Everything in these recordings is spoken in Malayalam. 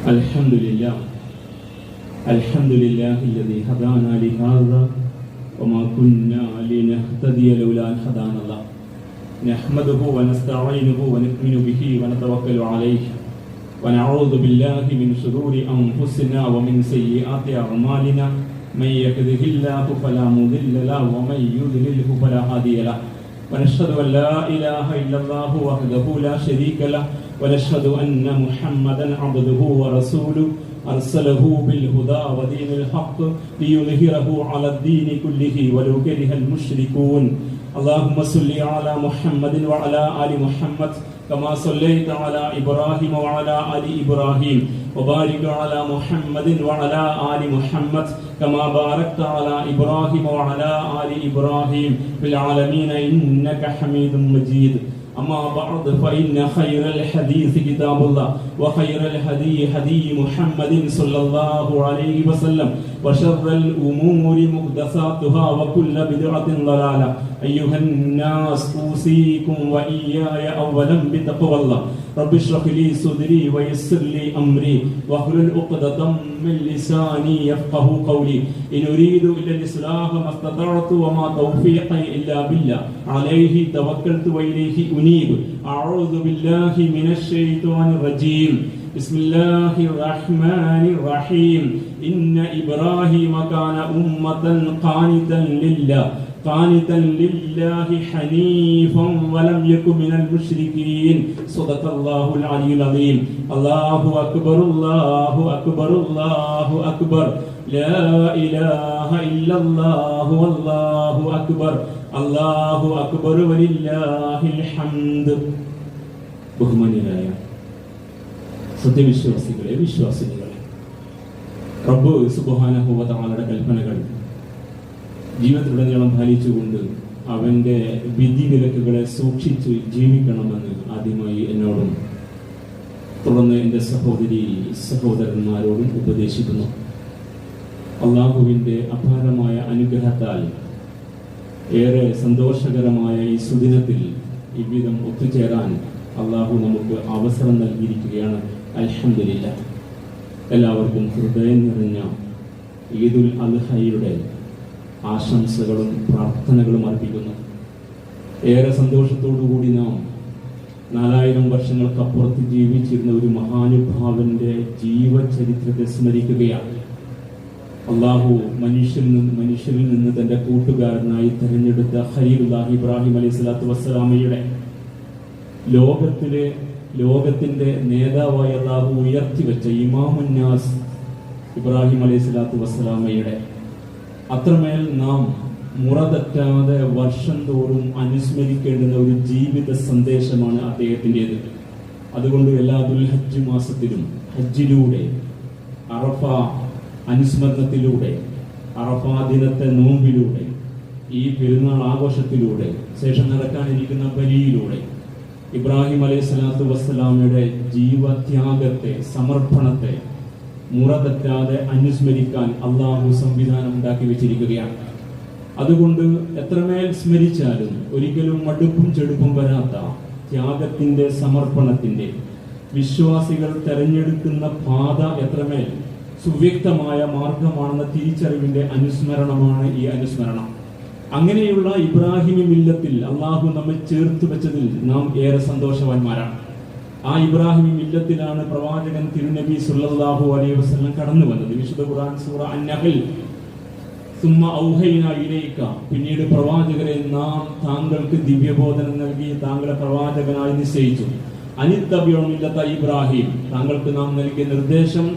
الحمد لله الذي هدانا لهذا وما كنا لنهتدي لولا أن هدانا الله نحمده ونستعينه ونؤمن به ونتوكل عليه ونعوذ بالله من شرور أنفسنا ومن سيئات أعمالنا من يهده الله فلا مضل له ومن يضلله فلا هادي له ونشهد أن لا إله إلا الله وحده لا شريك له ونشهد أن محمدا عبده ورسوله أرسله بالهدى ودين الحق ليظهره على الدين كله ولو كره المشركون اللهم صل على محمد وعلى آل محمد كما صليت على إبراهيم وعلى آل إبراهيم وبارك على محمد وعلى آل محمد كما باركت على إبراهيم وعلى آل إبراهيم في العالمين إنك حميد مجيد أما بعد فإن خير الحديث كتاب الله وخير الهدي هدي محمد صلى الله عليه وسلم وشر الأمور محدثاتها وكل بدعة ضلالة أيها الناس أوصيكم وإياي أولا بتقوى الله رب اشرح لي صدري ويسر لي أمري واحلل عقدة من لساني يفقه قولي إن أريد إلا الإصلاح ما استطعت وما توفيقي إلا بالله عليه توكلت وإليه أنيب أعوذ بالله من الشيطان الرجيم بسم الله الرحمن الرحيم إن إبراهيم كان أمة قانتا لله حنيفا ولم يكن من المشركين صدق الله العلي العظيم الله أكبر الله أكبر الله أكبر لا إله إلا الله والله أكبر الله أكبر ولله الحمد ബഹുമാന്യരായ സത്യവിശ്വാസികളെ വിശ്വാസികളെ റബ്ബ് സുബ്ഹാനഹു വ തആലയുടെ കൽപ്പനകൾ ജീവിതത്തിലുടനീളം പാലിച്ചുകൊണ്ട് അവന്റെ വിധിവിലക്കുകളെ സൂക്ഷിച്ച് ജീവിക്കണമെന്ന് ആദ്യമായി എന്നോടും തുടർന്ന് എൻ്റെ സഹോദരന്മാരോടും ഉപദേശിക്കുന്നു. അള്ളാഹുവിൻ്റെ അപാരമായ അനുഗ്രഹത്താൽ ഏറെ സന്തോഷകരമായ ഈ സുദിനത്തിൽ ഇவ்விதം ഒത്തുചേരാൻ അള്ളാഹു നമുക്ക് അവസരം നൽകിയിരിക്കുകയാണ്. അൽഹംദുലില്ലാഹ്. എല്ലാവർക്കും ഹൃദയം നിറഞ്ഞ ഈദുൽ അദ്ഹയുടെ ആശംസകളും പ്രാർത്ഥനകളും അർപ്പിക്കുന്നു. ഏറെ സന്തോഷത്തോടുകൂടി നാം 4000 വർഷങ്ങൾക്കപ്പുറത്ത് ജീവിച്ചിരുന്ന ഒരു മഹാനുഭാവന്റെ ജീവചരിത്രത്തെ സ്മരിക്കുകയാണ്. അള്ളാഹു മനുഷ്യരിൽ നിന്ന് തന്റെ കൂട്ടുകാരനായി തെരഞ്ഞെടുത്ത ഖലീലുല്ലാഹി ഇബ്രാഹിം അലൈഹി സ്വലാത്തു വസ്സലാമയുടെ ലോകത്തിന്റെ നേതാവായി അള്ളാഹു ഉയർത്തിവെച്ച ഇമാമുന്നാസ് ഇബ്രാഹിം അലൈഹി സ്വലാത്തു വസ്സലാമയുടെ അത്രമേൽ നാം മുറതെറ്റാതെ വർഷം തോറും അനുസ്മരിക്കേണ്ടുന്ന ഒരു ജീവിത സന്ദേശമാണ് അദ്ദേഹത്തിൻ്റെത്. അതുകൊണ്ട് എല്ലാ ദുൽഹജ്ജ് മാസത്തിലും ഹജ്ജിലൂടെ, അറഫ അനുസ്മരണത്തിലൂടെ, അറഫ ദിനത്തെ നോമ്പിലൂടെ, ഈ പെരുന്നാൾ ആഘോഷത്തിലൂടെ, ശേഷം നടക്കാനിരിക്കുന്ന ബലിയിലൂടെ ഇബ്രാഹിം അലൈഹി സ്വലാത്തു വസ്സലാമയുടെ ജീവത്യാഗത്തെ, സമർപ്പണത്തെ മുറതെറ്റാതെ അനുസ്മരിക്കാൻ അള്ളാഹു സംവിധാനം ഉണ്ടാക്കി വെച്ചിരിക്കുകയാണ്. അതുകൊണ്ട് എത്രമേൽ സ്മരിച്ചാലും ഒരിക്കലും മടുപ്പും ചെടുപ്പും വരാത്ത ത്യാഗത്തിന്റെ, സമർപ്പണത്തിന്റെ, വിശ്വാസികൾ തെരഞ്ഞെടുക്കുന്ന പാത എത്രമേൽ സുവ്യക്തമായ മാർഗമാണെന്ന തിരിച്ചറിവിന്റെ അനുസ്മരണമാണ് ഈ അനുസ്മരണം. അങ്ങനെയുള്ള ഇബ്രാഹിമി മില്ലത്തിൽ അള്ളാഹു നമ്മെ ചേർത്ത് വെച്ചതിൽ നാം ഏറെ സന്തോഷവാന്മാരാണ്. ആ ഇബ്രാഹിമി മില്ലത്തിലാണ് പ്രവാചകൻ തിരുനബി സല്ലല്ലാഹു അലൈഹി വസല്ലം കടന്നു വന്നത്. വിശുദ്ധ ഖുർആൻ സൂറ അൻ-നഹ്ൽ സുമ്മ ഔഹൈനാ ഇലൈക, പിന്നീട് പ്രവാചകരെ നാം താങ്കൾക്ക് ദിവ്യബോധനം നൽകി താങ്കളെ പ്രവാചകനായി നിശ്ചയിച്ചു. അനിത്തബിഉ മില്ലത ഇബ്രാഹിം, താങ്കൾക്ക് നാം നൽകിയ നിർദ്ദേശം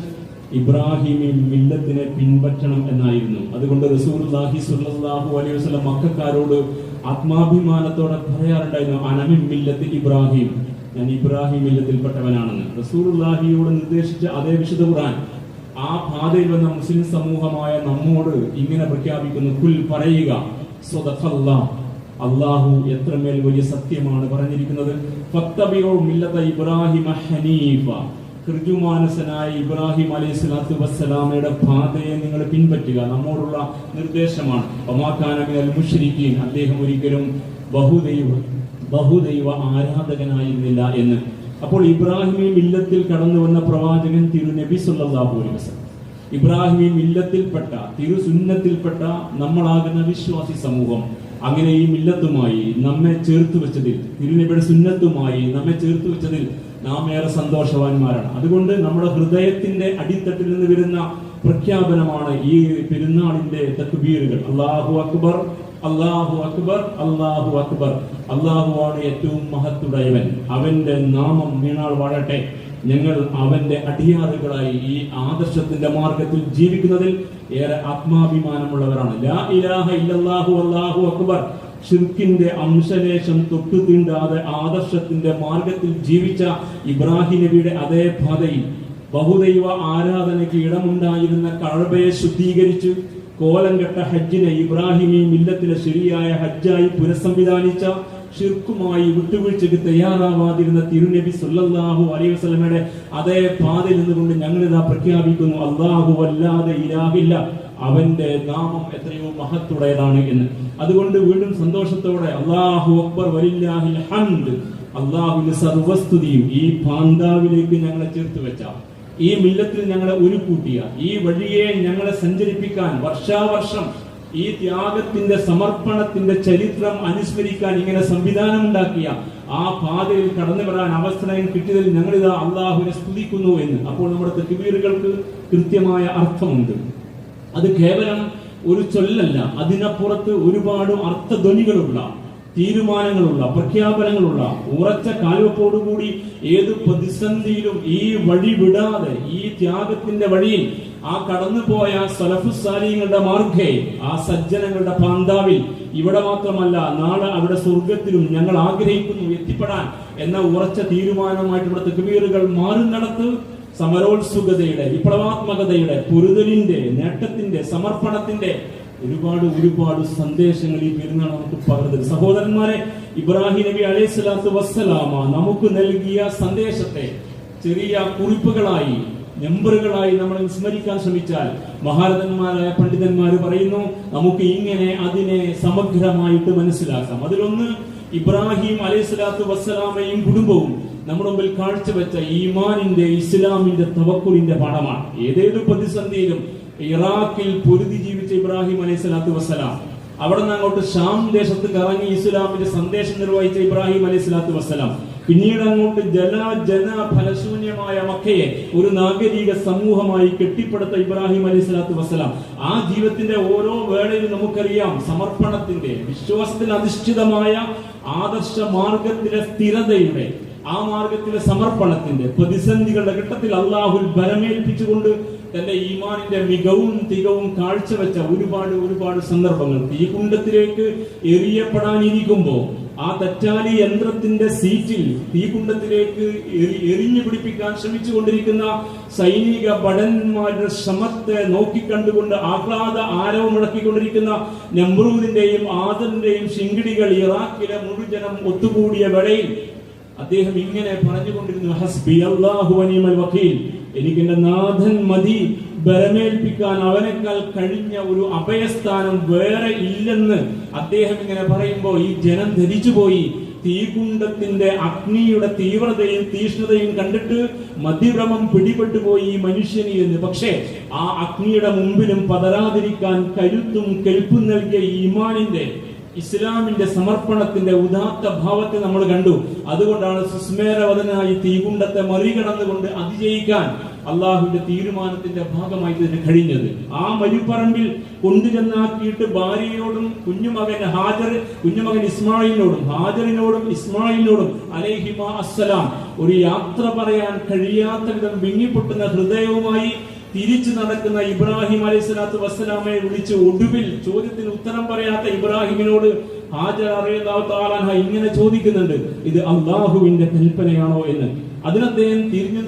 ഇബ്രാഹിമി മില്ലത്തിനെ പിൻപറ്റണം എന്നായിരുന്നു. അതുകൊണ്ട് റസൂലുള്ളാഹി സ്വല്ലല്ലാഹു അലൈഹി വസല്ലം മക്കക്കാരോട് ആത്മാഭിമാനത്തോടെ പറയാറുണ്ടായിരുന്നു, അനമിൻ മില്ലത്തി ഇബ്രാഹിം, ഞാൻ ഇബ്രാഹിം മില്ലത്തിൽപ്പെട്ടവനാണെന്ന്. റസൂലുള്ളാഹിയോട് നിർദ്ദേശിച്ച അതേ വിശുദ്ധ ഖുർആൻ ആ പാതയിൽ വന്ന മുസ്ലിം സമൂഹമായ നമ്മോട് ഇങ്ങനെ പ്രഖ്യാപിക്കുന്നു, കുൽ പറയുക, സ്വദഖല്ലാഹ്, അല്ലാഹു എത്രമേൽ വലിയ സത്യമാണ് പറഞ്ഞിരിക്കുന്നത്. ഫത്തബിഉ മില്ലത ഇബ്രാഹിമ ഹനീഫ, ഋജുമാനസനായ ഇബ്രാഹിം അലൈഹി സ്വലാത്തു വസ്സലാമയുടെ പാതയെ നിങ്ങൾ പിൻപറ്റുക, നമ്മോടുള്ള നിർദ്ദേശമാണ്. വമാ കാന മിനൽ മുശ്രിക്കീൻ, അദ്ദേഹം ഒരിക്കലും ബഹുദൈവ ആരാധകനായിരുന്നില്ല എന്ന് അപ്പോൾ ഇബ്രാഹിമി മില്ലത്തിൽ കടന്നു വന്ന പ്രവാചകൻ തിരുനബി സല്ലല്ലാഹു അലൈഹി വസല്ലം, ഇബ്രാഹിമി മില്ലത്തിൽപ്പെട്ട തിരുസുന്നത്തിൽപ്പെട്ട നമ്മളാകുന്ന വിശ്വാസി സമൂഹം, അങ്ങനെ ഈ മില്ലത്തുമായി നമ്മെ ചേർത്ത് വെച്ചതിൽ, തിരുനബിയുടെ സുന്നത്തുമായി നമ്മെ ചേർത്ത് വെച്ചതിൽ നാം ഏറെ സന്തോഷവാന്മാരാണ്. അതുകൊണ്ട് നമ്മുടെ ഹൃദയത്തിന്റെ അടിത്തട്ടിൽ നിന്ന് വരുന്ന പ്രഖ്യാപനമാണ് ഈ പെരുന്നാളിന്റെ തക്ബീറുകൾ. അല്ലാഹു അക്ബർ, അല്ലാഹു അക്ബർ, അല്ലാഹു അക്ബർ. അല്ലാഹുവാണ് ഏറ്റവും മഹത്തുടയവൻ, അവന്റെ നാമം നീണാൾ വാഴട്ടെ. ഞങ്ങൾ അവന്റെ അടിയാറുകളായി ഈ ആദർശത്തിന്റെ മാർഗത്തിൽ ജീവിക്കുന്നതിൽ ഏറെ ആത്മാഭിമാനമുള്ളവരാണ്. ലാ ഇലാഹ ഇല്ലല്ലാഹു അല്ലാഹു അക്ബർ. ശിർക്കിന്റെ അംശലേശം തൊട്ടു തീണ്ടാതെ ആദർശത്തിന്റെ മാർഗത്തിൽ ജീവിച്ച ഇബ്രാഹിം നബിയുടെ അതേ പാതയിൽ ബഹുദൈവ ആരാധനയ്ക്ക് ഇടമുണ്ടായിരുന്ന കഅബയെ ശുദ്ധീകരിച്ച് കോലം കെട്ട ഹജ്ജിനെ ഇബ്രാഹിമി മില്ലത്തിലെ ശരിയായ ഹജ്ജായി പുനഃസംവിധാനിച്ച, ഷിർക്കുമായി വിട്ടുവീഴ്ചയ്ക്ക് തയ്യാറാവാതിരുന്ന തിരുനബി സല്ലല്ലാഹു അലൈഹി വസല്ലമയുടെ അതേ പാതയിൽ നിന്നുകൊണ്ട് ഞങ്ങളിതാ പ്രഖ്യാപിക്കുന്നു, അല്ലാഹു അല്ലാതെ ഇലാഹില്ല, അവന്റെ നാമം എത്രയോ മഹത്തുടയതാണ് എന്ന്. അതുകൊണ്ട് വീണ്ടും സന്തോഷത്തോടെ അല്ലാഹു അക്ബർ വലില്ലാഹിൽ ഹംദ്, അല്ലാഹുവിന്റെ സർവസ്തുതിയും ഈ പാന്താവിലേക്ക് ഞങ്ങളെ ചേർത്ത് വെച്ച, ഈ മില്ലത്തിൽ ഞങ്ങളെ ഉരുക്കൂട്ടിയ, ഈ വഴിയെ ഞങ്ങളെ സഞ്ചരിപ്പിക്കാൻ വർഷാവർഷം ഈ ത്യാഗത്തിന്റെ സമർപ്പണത്തിന്റെ ചരിത്രം അനുസ്മരിക്കാൻ ഇങ്ങനെ സംവിധാനം ഉണ്ടാക്കിയ ആ പാതയിൽ കടന്നു വരാൻ അവസരം കിട്ടിയതിൽ ഞങ്ങളിതാ അള്ളാഹുവിനെ സ്തുതിക്കുന്നു എന്ന്. അപ്പോൾ നമ്മുടെ തക്ബീറുകൾക്ക് കൃത്യമായ അർത്ഥമുണ്ട്. അത് കേവലം ഒരു ചൊല്ലല്ല, അതിനപ്പുറത്ത് ഒരുപാട് അർത്ഥധ്വനികളുള്ള, തീരുമാനങ്ങളുള്ള, പ്രഖ്യാപനങ്ങളുള്ള, ഉറച്ച കാൽവെപ്പോടുകൂടി ഏത് പ്രതിസന്ധിയിലും ഈ വഴി വിടാതെ ഈ ത്യാഗത്തിന്റെ വഴിയിൽ ആ കടന്നുപോയ സലഫുസാലിങ്ങളുടെ മാർഗ്ഗേ, ആ സജ്ജനങ്ങളുടെ പാന്താവിൽ ഇവിടെ മാത്രമല്ല നാളെ അവിടെ സ്വർഗത്തിലും ഞങ്ങൾ ആഗ്രഹിക്കുന്നു എത്തിപ്പെടാൻ എന്ന ഉറച്ച തീരുമാനമായിട്ട് ഇവിടെ തക്ബീറുകൾ മാറുന്നിടത്ത് സമരോത്സുകതയുടെ, വിപ്ലവാത്മകതയുടെ, പൊരുതലിന്റെ, നേട്ടത്തിന്റെ, സമർപ്പണത്തിന്റെ ഒരുപാട് സന്ദേശങ്ങൾ ഈ പെരുന്നാൾ നമുക്ക് പകർന്നത്. സഹോദരന്മാരെ, ഇബ്രാഹിം നബി അലൈഹി സ്വലാത്തു വസ്സലാമ നമുക്ക് നൽകിയ സന്ദേശത്തെ ചെറിയ കുറിപ്പുകളായി, നമ്പറുകളായി നമ്മൾ സ്മരിക്കാൻ ശ്രമിച്ചാൽ മഹാരഥന്മാരായ പണ്ഡിതന്മാർ പറയുന്നു, നമുക്ക് ഇങ്ങനെ അതിനെ സമഗ്രമായിട്ട് മനസ്സിലാക്കാം. അതിലൊന്ന്, ഇബ്രാഹിം അലൈഹി സ്വലാത്തു വസ്സലാമയും കുടുംബവും നമ്മുടെ മുമ്പിൽ കാഴ്ചവെച്ച ഈമാനിന്റെ, ഇസ്ലാമിന്റെ, തവക്കുലിന്റെ പാഠമാണ്. ഏതേതു പ്രതിസന്ധിയിലും ഇറാഖിൽ പൊരുതി ജീവിച്ച ഇബ്രാഹിം അലൈഹി സ്വലാത്തു വസ്സലാം, അവിടെ നിന്ന് അങ്ങോട്ട് ഷാം ദേശത്ത് കറങ്ങി ഇസ്ലാമിന്റെ സന്ദേശം നിർവഹിച്ച ഇബ്രാഹിം അലൈഹി സ്വലാത്തു വസ്സലാം, പിന്നീട് അങ്ങോട്ട് ഫലശൂന്യമായ മക്കയെ ഒരു നാഗരിക സമൂഹമായി കെട്ടിപ്പടുത്ത ഇബ്രാഹിം അലൈഹി സ്വലാത്തു വസ്സലാം, ആ ജീവിതത്തിന്റെ ഓരോ വേളയിലും നമുക്കറിയാം സമർപ്പണത്തിന്റെ, വിശ്വാസത്തിൽ അധിഷ്ഠിതമായ ആദർശ മാർഗത്തിലെ സ്ഥിരതയുടെ, ആ മാർഗത്തിലെ സമർപ്പണത്തിന്റെ, പ്രതിസന്ധികളുടെ ഘട്ടത്തിൽ അള്ളാഹുൽ ബലമേൽപ്പിച്ചുകൊണ്ട് തന്റെ ഈമാനിന്റെ മികവും തികവും കാഴ്ചവെച്ച ഒരുപാട് സന്ദർഭങ്ങൾ. തീകുണ്ടത്തിലേക്ക് എറിയപ്പെടാനിരിക്കുമ്പോ ആ തച്ചാലി യന്ത്രത്തിന്റെ സീറ്റിൽ തീകുണ്ടത്തിലേക്ക് എറിഞ്ഞു പിടിപ്പിക്കാൻ ശ്രമിച്ചുകൊണ്ടിരിക്കുന്ന സൈനിക ഭടന്മാരുടെ ശ്രമത്തെ നോക്കിക്കണ്ടുകൊണ്ട് ആഹ്ലാദ ആരവം മുഴക്കിക്കൊണ്ടിരിക്കുന്ന നമ്രൂദിന്റെയും ആദറിന്റെയും ശിങ്കിടികൾ ഇറാഖിലെ മുഴുവനും ഒത്തുകൂടിയ വേളയിൽ അദ്ദേഹം ഇങ്ങനെ പറഞ്ഞുകൊണ്ടിരുന്നു, ഹസ്ബി അല്ലാഹു വനിഅൽ വകീൽ, എനിക്ക് എന്റെ നാഥൻ മതി, ബലമേൽപ്പിക്കാൻ അവനേക്കാൾ കഴിഞ്ഞ ഒരു അഭയസ്ഥാനം വേറെ ഇല്ലെന്ന് അദ്ദേഹം ഇങ്ങനെ പറയുമ്പോൾ ഈ ജനം ധരിച്ചുപോയി. തീകുണ്ടത്തിന്റെ അഗ്നിയുടെ തീവ്രതയും തീഷ്ണതയും കണ്ടിട്ട് മധ്യഭ്രമം പിടിപെട്ടുപോയി ഈ മനുഷ്യന് എന്ന്. പക്ഷേ ആ അഗ്നിയുടെ മുമ്പിലും പതരാതിരിക്കാൻ കരുത്തും കെൽപ്പും നൽകിയ ഈമാനിന്റെ, ഇസ്ലാമിന്റെ സമർപ്പണത്തിന്റെ ഉദാത്ത ഭാവത്തെ നമ്മൾ കണ്ടു. അതുകൊണ്ടാണ് സുസ്മേരവദനായി തീകുണ്ടത്തെ മറികടന്നുകൊണ്ട് അതിജയിക്കാൻ അള്ളാഹുവിന്റെ തീരുമാനത്തിന്റെ ഭാഗമായി ഇതിന് കഴിഞ്ഞത്. ആ മരുപ്പറമ്പിൽ കൊണ്ടുചെന്നാക്കിയിട്ട് ഭാര്യയോടും കുഞ്ഞുമകൻ ഇസ്മായിലിനോടും ഹാജറിനോടും ഇസ്മായിലിനോടും അലൈഹിമ അസ്സലാം ഒരു യാത്ര പറയാൻ കഴിയാത്ത വിധം വിങ്ങിപ്പൊട്ടുന്ന ഹൃദയവുമായി തിരിച്ചു നടക്കുന്ന ഇബ്രാഹിം അലൈഹി സ്വലാത്തു വസ്സലാമയെ വിളിച്ച് ഒടുവിൽ ചോദ്യത്തിന് ഉത്തരം പറയാത്ത ഇബ്രാഹിമിനോട് ഹാജർ റളിയല്ലാഹു തആല അൻഹ ഇങ്ങനെ ചോദിക്കുന്നുണ്ട്, ഇത് അള്ളാഹുവിന്റെ കൽപ്പനയാണോ എന്ന്. അതിന് അദ്ദേഹം തിരിഞ്ഞു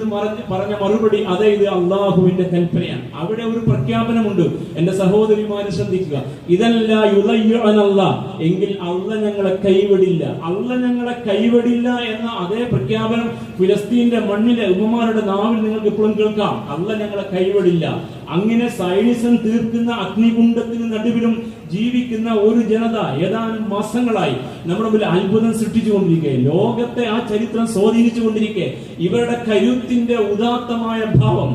പറഞ്ഞ മറുപടി, അതെ, ഇത് അള്ളാഹുവിന്റെ കൽപ്പനയാണ്. അവിടെ ഒരു പ്രഖ്യാപനമുണ്ട്, എന്റെ സഹോദരിമാരെ ശ്രദ്ധിക്കുക. ഇതല്ല യുളയ്യുഅനല്ല, എങ്കിൽ അള്ള ഞങ്ങളെ കൈവിടില്ല. അള്ള ഞങ്ങളെ കൈവിടില്ല എന്ന അതേ പ്രഖ്യാപനം ഫിലസ്തീന്റെ മണ്ണിലെ ഉമ്മമാരുടെ നാവിൽ നിങ്ങൾക്ക് ഇപ്പോഴും കേൾക്കാം. അള്ള ഞങ്ങളെ കൈവിടില്ല. അങ്ങനെ സൈനിസം തീർക്കുന്ന അഗ്നികുണ്ഡത്തിന് നടുവിലും ജീവിക്കുന്ന ഒരു ജനത ഏതാനും മാസങ്ങളായി നമ്മുടെ മുമ്പിൽ അത്ഭുതം സൃഷ്ടിച്ചുകൊണ്ടിരിക്കെ, ലോകത്തെ ആ ചരിത്രം സ്വാധീനിച്ചുകൊണ്ടിരിക്കെ, ഇവരുടെ കരുത്തിന്റെ ഉദാത്തമായ ഭാവം,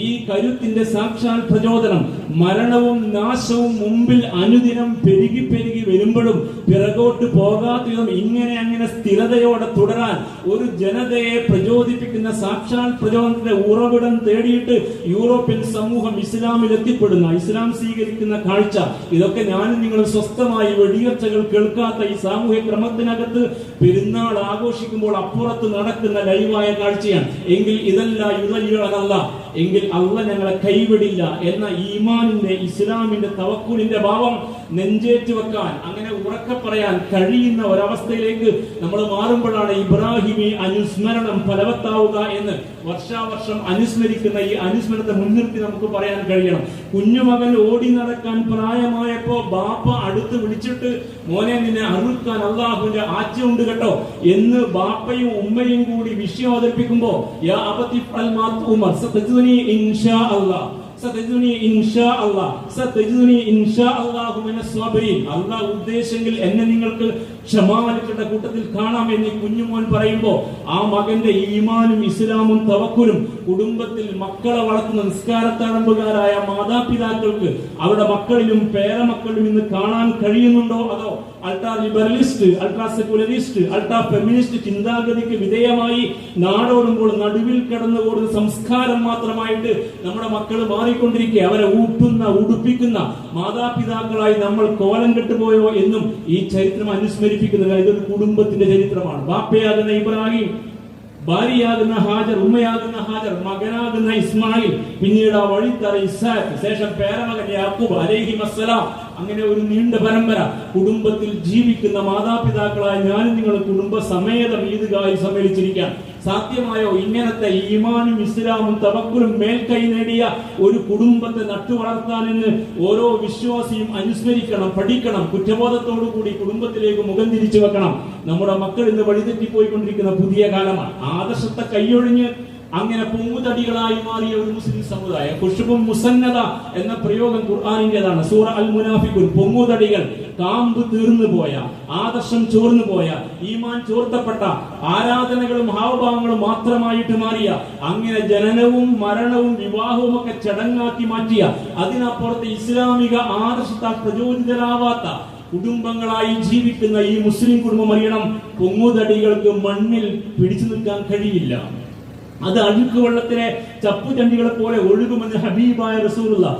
ഈ കരുത്തിന്റെ സാക്ഷാൽ പ്രചോദനം, മരണവും നാശവും മുമ്പിൽ അനുദിനം പെരുകി പെരുകി വരുമ്പോഴും പിറകോട്ട് പോകാത്ത വിധം ഇങ്ങനെ സ്ഥിരതയോടെ തുടരാൻ ഒരു ജനതയെ പ്രചോദിപ്പിക്കുന്ന സാക്ഷാൽ പ്രചോദനത്തിന്റെ ഉറവിടം തേടിയിട്ട് യൂറോപ്യൻ സമൂഹം ഇസ്ലാമിൽ എത്തിപ്പെടുന്ന, ഇസ്ലാം സ്വീകരിക്കുന്ന കാഴ്ച, ഇതൊക്കെ ഞാനും നിങ്ങളും സ്വസ്ഥമായി വെടിയൊച്ചകൾ കേൾക്കാത്ത ഈ സാമൂഹ്യ ക്രമത്തിനകത്ത് പെരുന്നാൾ ആഘോഷിക്കുമ്പോൾ അപ്പുറത്ത് നടക്കുന്ന ലൈവായ കാഴ്ചയാണ്. എങ്കിൽ ഇതല്ല യുദ്ധ, എങ്കിൽ അള്ളാഹ് ഞങ്ങളെ കൈവിടില്ല എന്ന ഈമാനിന്റെ, ഇസ്ലാമിന്റെ, തവക്കുലിന്റെ ഭാവം നെഞ്ചേറ്റ് വെക്കാൻ, അങ്ങനെ ഉറക്കെ പറയാൻ കഴിയുന്ന ഒരവസ്ഥയിലേക്ക് നമ്മൾ മാറുമ്പോഴാണ് ഇബ്രാഹിമി അനുസ്മരണം ഫലവത്താവുക എന്ന് വർഷാവർഷം അനുസ്മരിക്കുന്ന ഈ അനുസ്മരണത്തെ മുൻനിർത്തി നമുക്ക് പറയാൻ കഴിയണം. കുഞ്ഞുമകൻ ഓടി നടക്കാൻ പ്രായമായപ്പോ ബാപ്പ അടുത്ത് വിളിച്ചിട്ട്, മോനെ നിന്നെ അറുക്കാൻ അള്ളാഹുവിന്റെ ആജ്ഞയുണ്ട് കേട്ടോ എന്ന് ബാപ്പയും ഉമ്മയും കൂടി വിഷയം അവതരിപ്പിക്കുമ്പോ, യാ അബതി ഫഅൽ മാ തുമർ സതജുനി ഇൻഷാ അല്ലാഹ്, അള്ളാഹ് ഉദ്ദേശമെങ്കിൽ എന്നെ നിങ്ങൾക്ക് ക്ഷമാലിക്കേണ്ട കൂട്ടത്തിൽ കാണാം എന്ന് കുഞ്ഞുമോൻ പറയുമ്പോ, ആ മകന്റെ ഈമാനും ഇസ്ലാമും തവക്കുലും കുടുംബത്തിൽ മക്കളെ വളർത്തുന്ന നിസ്കാരത്തഴമ്പുകാരായ മാതാപിതാക്കൾക്ക് അവരുടെ മക്കളിലും പേരമക്കളിലും ഇന്ന് കാണാൻ കഴിയുന്നുണ്ടോ? അതോ ultra liberalist, ultra secularist, ultra feminist ചിന്താഗതിക്ക് വിധേയമായി നാടോടുമ്പോൾ നടുവിൽ കിടന്നുകൂടുന്ന സംസ്കാരം മാത്രമായിട്ട് നമ്മുടെ മക്കൾ മാറിക്കൊണ്ടിരിക്കുക, അവരെ ഊട്ടുന്ന ഉടുപ്പിക്കുന്ന മാതാപിതാക്കളായി നമ്മൾ കോലം കെട്ടുപോയോ എന്നും ഈ ചരിത്രം അനുസ്മരിപ്പിക്കുന്നത്. ഇതൊരു കുടുംബത്തിന്റെ ചരിത്രമാണ്. ബാപ്പയാകുന്ന ഇബ്രാഹിം, ഭാര്യയാകുന്ന ഹാജർ, ഉമ്മയാകുന്ന ഹാജർ, മകനാകുന്ന ഇസ്മായിൽ, പിന്നീട് ആ വഴിത്തറ ഇസ്ഹാഖ്, ശേഷം പേരമകൻ യാക്കൂബ് അലൈഹിമസ്സലാം, അങ്ങനെ ഒരു നീണ്ട പരമ്പര. കുടുംബത്തിൽ ജീവിക്കുന്ന മാതാപിതാക്കളായ ഞാനും നിങ്ങൾ കുടുംബ സമേതം ഈദ്ഗാഹിൽ സമ്മേളിച്ചിരിക്കാൻ സാധ്യമായോ? ഇങ്ങനത്തെ ഈമാനും ഇസ്ലാമും തവക്കുലും മേൽക്കൈ നേടിയ ഒരു കുടുംബത്തെ നട്ടുവളർത്താനെന്ന് ഓരോ വിശ്വാസിയും അനുസ്മരിക്കണം, പഠിക്കണം. കുറ്റബോധത്തോടു കൂടി കുടുംബത്തിലേക്ക് മുഖം തിരിച്ചു വെക്കണം. നമ്മുടെ മക്കൾ ഇന്ന് വഴിതെറ്റിപ്പോയിക്കൊണ്ടിരിക്കുന്ന പുതിയ കാലമാണ്. ആദർശത്തെ കൈയൊഴിഞ്ഞ് അങ്ങനെ പൊങ്ങുതടികളായി മാറിയ ഒരു മുസ്ലിം സമുദായം. ഖുശ്ബും മുസന്നദ എന്ന പ്രയോഗം ഖുർആനിന്റേതാണ്. സൂറ അൽ മുനാഫിഖൂൻ. പൊങ്ങുതടികൾ, കാമ്പ് തീർന്നു പോയ, ആദർശം ചോർന്നു പോയ, ഈമാൻ ചോർത്തപ്പെട്ട ആരാധനകളും ഹാവഭാവങ്ങളും മാത്രമായിട്ട് മാറിയ, അങ്ങനെ ജനനവും മരണവും വിവാഹവും ഒക്കെ ചടങ്ങാക്കി മാറ്റിയ, അതിനപ്പുറത്ത് ഇസ്ലാമിക ആദർശത്താൽ പ്രചോദിതരാവാത്ത കുടുംബങ്ങളായി ജീവിക്കുന്ന ഈ മുസ്ലിം കുടുംബം അറിയണം, പൊങ്ങുതടികൾക്ക് മണ്ണിൽ പിടിച്ചു നിൽക്കാൻ കഴിയില്ല. അത് അഴുക്ക് വെള്ളത്തിലെ ചപ്പുചണ്ടികളെ പോലെ ഒഴുകുമെന്ന് ഹബീബായ റസൂലുള്ളാഹ്.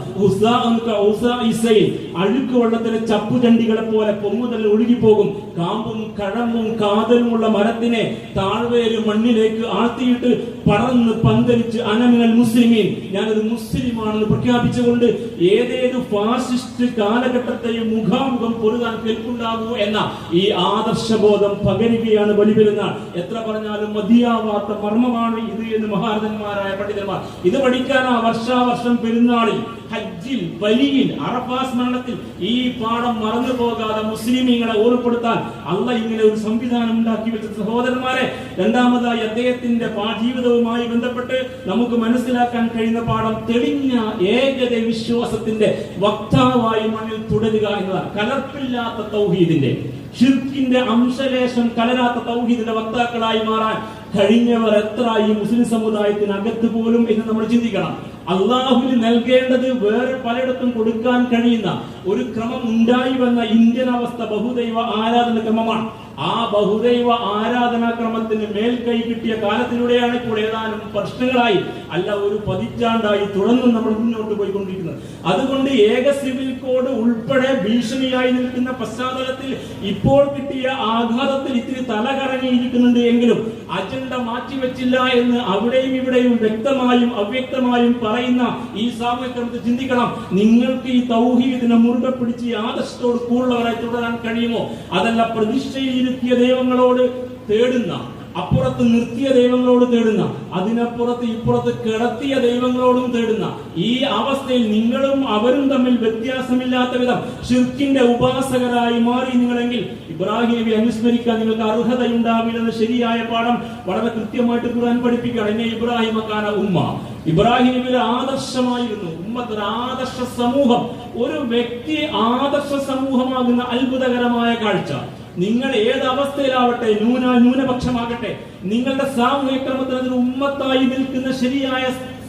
അഴുക്ക് വെള്ളത്തിലെ ചപ്പുചണ്ടികളെ പോലെ പൊങ്ങുതൽ ഒഴുകിപ്പോകും. കാമ്പും കഴമ്പും കാതലുമുള്ള മരത്തിനെ താഴ്വേര് മണ്ണിലേക്ക് ആഴ്ത്തിയിട്ട് പറന്ന് പന്തലിച്ച് അനമിനൽ മുസ്ലിമീൻ, ഞാനൊരു മുസ്ലിമാണെന്ന് പ്രഖ്യാപിച്ചുകൊണ്ട് ഏതേത് ഫാസിസ്റ്റ് കാലഘട്ടത്തെയും മുഖാമുഖം പൊരുതാൻ കേൾക്കുണ്ടാകൂ എന്ന ഈ ആദർശബോധം പകരുകയാണ് ബലിപെരുന്നാൾ. എത്ര പറഞ്ഞാലും മതിയാവാത്ത മർമ്മമാണ് ഇത് എന്ന് മഹാരഥന്മാരായ പണ്ഡിതന്മാർ. ഇത് പഠിക്കാനാ വർഷാവർഷം പെരുന്നാളിൽ, ഹജ്ജിൽ, ബലിയിൽ, അറഫാ സ്മരണത്തിൽ ഈ പാഠം മറന്നു പോകാതെ മുസ്ലിമീങ്ങളെ ഓർമ്മപ്പെടുത്താൻ അള്ളാഹ് ഇങ്ങനെ ഒരു സംവിധാനം ഉണ്ടാക്കി വെച്ച സഹോദരന്മാരെ. രണ്ടാമതായി അദ്ദേഹത്തിന്റെ ജീവിതവുമായി ബന്ധപ്പെട്ട് നമുക്ക് മനസ്സിലാക്കാൻ കഴിയുന്ന പാഠം, തെളിഞ്ഞ ഏകത വിശ്വാസത്തിന്റെ വക്താവായി മണ്ണിൽ തുടരുക എന്നതാണ്. കലർപ്പില്ലാത്ത തൗഹീദിന്റെ, ഷിർക്കിന്റെ അംശലേശം കലരാത്ത തൗഹീദിന്റെ വക്താക്കളായി മാറാൻ കഴിഞ്ഞവർ എത്ര ഈ മുസ്ലിം സമുദായത്തിനകത്ത് പോലും എന്ന് നമ്മൾ ചിന്തിക്കണം. അള്ളാഹുവിന് നൽകേണ്ടത് വേറെ പലയിടത്തും കൊടുക്കാൻ കഴിയുന്ന ഒരു ക്രമം ഉണ്ടായി വന്ന ഇന്ത്യൻ അവസ്ഥ ബഹുദൈവ ആരാധന ക്രമമാണ്. ആ ബഹുദൈവ ആരാധനാക്രമത്തിന് മേൽക്കൈ കിട്ടിയ കാലത്തിലൂടെയാണ് ഇപ്പോൾ ഏതാനും വർഷങ്ങളായി, അല്ല ഒരു പതിറ്റാണ്ടായി തുടർന്നും നമ്മൾ മുന്നോട്ട് പോയിക്കൊണ്ടിരിക്കുന്നത്. അതുകൊണ്ട് ഏക സിവിൽ കോഡ് ഉൾപ്പെടെ ഭീഷണിയായി നിൽക്കുന്ന പശ്ചാത്തലത്തിൽ ഇപ്പോൾ കിട്ടിയ ആഘാതത്തിൽ ഇത്തിരി തലകറങ്ങിയിരിക്കുന്നുണ്ട് എങ്കിലും അജണ്ട മാറ്റിവെച്ചില്ല എന്ന് അവിടെയും ഇവിടെയും വ്യക്തമായും അവ്യക്തമായും പറയുന്ന ഈ സാമൂഹ്യക്രമത്തെ ചിന്തിക്കണം. നിങ്ങൾക്ക് ഈ തൗഹീദിനെ മുറുകെ പിടിച്ച് ഈ ആദർശത്തോട് കൂടുതലവരായി തുടരാൻ കഴിയുമോ? അതല്ല പ്രതിഷ്ഠയിൽ ഇരുത്തിയ ദൈവങ്ങളോട് തേടുന്ന, അപ്പുറത്ത് നിർത്തിയ ദൈവങ്ങളോട് തേടുന്ന, അതിനപ്പുറത്ത് ഇപ്പുറത്ത് കിടത്തിയ ദൈവങ്ങളോടും തേടുന്ന ഈ അവസ്ഥയിൽ നിങ്ങളും അവരും തമ്മിൽ വ്യത്യാസമില്ലാത്ത വിധം ഷിർക്കിന്റെ ഉപാസകരായി മാറി നിങ്ങളെങ്കിൽ ഇബ്രാഹിമെ അനുസ്മരിക്കാൻ നിങ്ങൾക്ക് അർഹതയുണ്ടാവില്ലെന്ന് ശരിയായ പാഠം വളരെ കൃത്യമായിട്ട് ഖുർആൻ പഠിപ്പിക്കുകയാണ്. എന്നെ ഇബ്രാഹിമ കാന ഉമ്മ, ഇബ്രാഹിം നബി ഒരു ആദർശമായിരുന്നു. ഉമ്മത്ത് ഒരു ആദർശ സമൂഹം, ഒരു വ്യക്തി ആദർശ സമൂഹമാകുന്ന അത്ഭുതകരമായ കാഴ്ച. നിങ്ങൾ ഏത് അവസ്ഥയിലാവട്ടെ, ന്യൂനപക്ഷമാകട്ടെ, നിങ്ങളുടെ സാമൂഹ്യ ക്രമത്തിൽ അതിന് ഉമ്മത്തായി നിൽക്കുന്ന ശരിയായ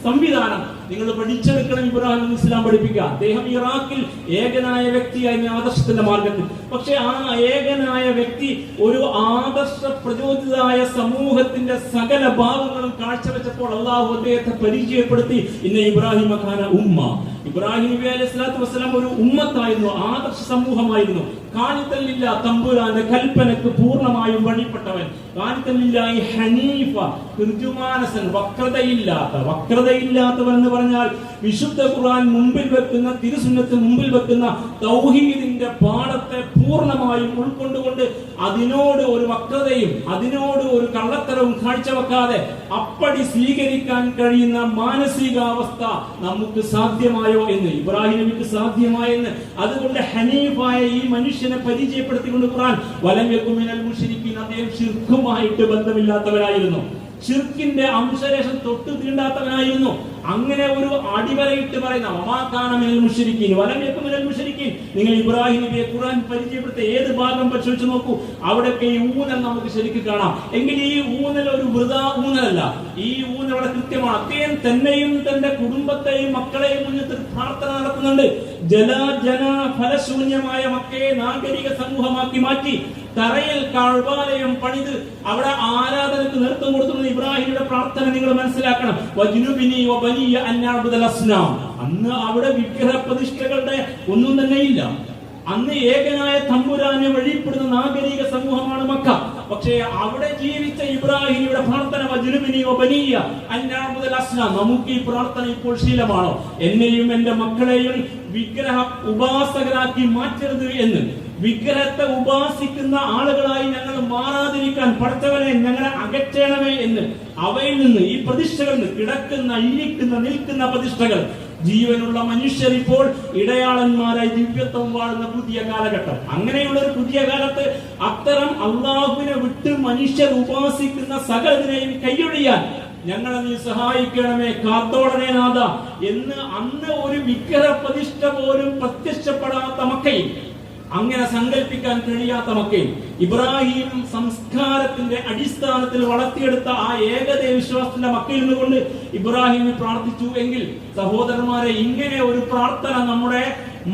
സംവിധാനം നിങ്ങൾ പഠിച്ചെടുക്കണം. ഇബ്രാഹിം ഇസ്ലാം പഠിപ്പിക്കുക. അദ്ദേഹം ഇറാഖിൽ ഏകനായ വ്യക്തിയായി ആദർശത്തിന്റെ മാർഗത്തിൽ. പക്ഷെ ആ ഏകനായ വ്യക്തി ഒരു ആദർശ പ്രചോദിതമായ സമൂഹത്തിന്റെ സകല ഭാവങ്ങളും കാഴ്ചവെച്ചപ്പോൾ അള്ളാഹു അദ്ദേഹത്തെ പരിചയപ്പെടുത്തി. ഇന്ന ഇബ്രാഹിം ഖാന ഉമ്മ. ഇബ്രാഹിം നബി അലൈഹി സ്വലാത്തു വസ്സലാം ഒരു ഉമ്മത്തായിരുന്നു, ആദർശ സമൂഹമായിരുന്നു. കാണിത്തല്ലില്ല തമ്പുരാന്റെ കൽപ്പനക്ക് പൂർണ്ണമായും വഴിപ്പെട്ടവൻ. കാണിത്തല്ലില്ലാഹി ഹനീഫ, ഋജുമാനസൻ, വക്രതയില്ലാത്തവൻ എന്ന് പറഞ്ഞാൽ വിശുദ്ധ ഖുർആൻ മുമ്പിൽ വെക്കുന്ന, തിരുസുന്നത്ത് മുമ്പിൽ വെക്കുന്ന തൗഹീദിന്റെ പാഠത്തെ പൂർണ്ണമായും ഉൾക്കൊണ്ടുകൊണ്ട് അതിനോട് ഒരു വക്രതയും അതിനോട് ഒരു കള്ളത്തരവും കാഴ്ചവെക്കാതെ അപ്പടി സ്വീകരിക്കാൻ കഴിയുന്ന മാനസികാവസ്ഥ നമുക്ക് സാധ്യമായോ എന്ന്, ഇബ്രാഹിം നബിക്ക് സാധ്യമായെന്ന്. അതുകൊണ്ട് ഹനീഫായ ഈ മനുഷ്യനെ പരിചയപ്പെടുത്തിക്കൊണ്ട് ഖുർആൻ വലം യകുൻ മിനൽ മുശ്രിക്കീൻ, അദ്ദേഹം ശിർക്കുമായിട്ട് ബന്ധമില്ലാത്തവരായിരുന്നു, ശിർക്കിന്റെ അംശരേഷം തൊട്ട് തീണ്ടാത്തവനായിരുന്നു. അങ്ങനെ ഒരു അടിവരയിട്ട് പറയുന്ന വമാകാന മിനൽ മുശ്രിക്കീൻ വലം യകുൻ മിനൽ മുശ്രിക്കീൻ. നിങ്ങൾ ഇബ്രാഹിം നബിയെ ഖുർആൻ പരിചയപ്പെടുത്തിയ ഏത് ഭാഗം പരിശോധിച്ച് നോക്കൂ, അവിടെയൊക്കെ ഈ ഊന്നൽ നമുക്ക് ശരിക്കും കാണാം. എങ്കിൽ ഈ ഊന്നൽ ഒരു വൃഥാ ഊന്നലല്ല, ഈ ഊന്നൽ അവിടെ കൃത്യമാണ്. അദ്ദേഹം തന്നെയും തന്റെ കുടുംബത്തെയും മക്കളെയും മുന്നിട്ട് പ്രാർത്ഥന നടത്തുന്നുണ്ട്. ജന ഫലശൂന്യമായ മക്കയെ നാഗരിക സമൂഹമാക്കി മാറ്റി തറയിൽ കഅബാലയം പണിത് അവിടെ ആരാധനക്ക് നേതൃത്വം കൊടുത്തുന്ന ഇബ്രാഹിമിന്റെ പ്രാർത്ഥന നിങ്ങൾ മനസ്സിലാക്കണം. വജ്നുബിനി വബനിയ അൻ നഅബ്ദുൽ അസ്നാം. അന്ന് അവിടെ വിഗ്രഹ പ്രതിഷ്ഠകളുടെ ഒന്നും തന്നെ ഇല്ല. അന്ന് ഏകനായ തമ്പുരാനെ വഴിപ്പെടുന്ന നാഗരിക സമൂഹമാണ് മക്ക. പക്ഷേ അവിടെ ജീവിച്ച ഇബ്രാഹിമിയുടെ പ്രാർത്ഥന വജ്നുബിനി വബനിയ അൻ നഅബ്ദുൽ അസ്നാം. നമുക്ക് ഈ പ്രാർത്ഥന ഇപ്പോൾ ശീലമാണോ? എന്നെയും എന്റെ മക്കളെയും വിഗ്രഹ ഉപാസകരാക്കി മാറ്റരുത് എന്ന്, വിഗ്രഹത്തെ ഉപാസിക്കുന്ന ആളുകളായി ഞങ്ങൾ മാറാതിരിക്കാൻ പടച്ചവനെ ഞങ്ങളെ അകറ്റണമേ എന്ന്, അവയിൽ നിന്ന്, ഈ പ്രതിഷ്ഠകളിൽ നിന്ന്, കിടക്കുന്ന, ഇരിക്കുന്ന, നിൽക്കുന്ന പ്രതിഷ്ഠകൾ, ജീവനുള്ള മനുഷ്യർ ഇപ്പോൾ ഇടയാളന്മാരായി ദിവ്യത്വം വാഴുന്ന പുതിയ കാലഘട്ടം. അങ്ങനെയുള്ള ഒരു പുതിയ കാലത്ത് അത്തരം അള്ളാഹുവിനെ വിട്ട് മനുഷ്യർ ഉപാസിക്കുന്ന സകലതിനെയും കൈയൊഴിയാൻ ഞങ്ങളെ നീ സഹായിക്കണമേ, കാത്തോടനെ നാഥ എന്ന് അന്ന് ഒരു വിഗ്രഹ പ്രതിഷ്ഠ പോലും പ്രത്യക്ഷപ്പെടാത്ത മക്കയിൽ, അങ്ങനെ സങ്കല്പിക്കാൻ കഴിയാത്ത മക്കയിൽ ഇബ്രാഹിം സംസ്കാരത്തിന്റെ അടിസ്ഥാനത്തിൽ വളർത്തിയെടുത്ത ആ ഏകദൈവ വിശ്വാസത്തിന്റെ മക്കയിൽ നിന്നുകൊണ്ട് ഇബ്രാഹിം പ്രാർത്ഥിച്ചു എങ്കിൽ സഹോദരന്മാരെ, ഇങ്ങനെ ഒരു പ്രാർത്ഥന നമ്മുടെ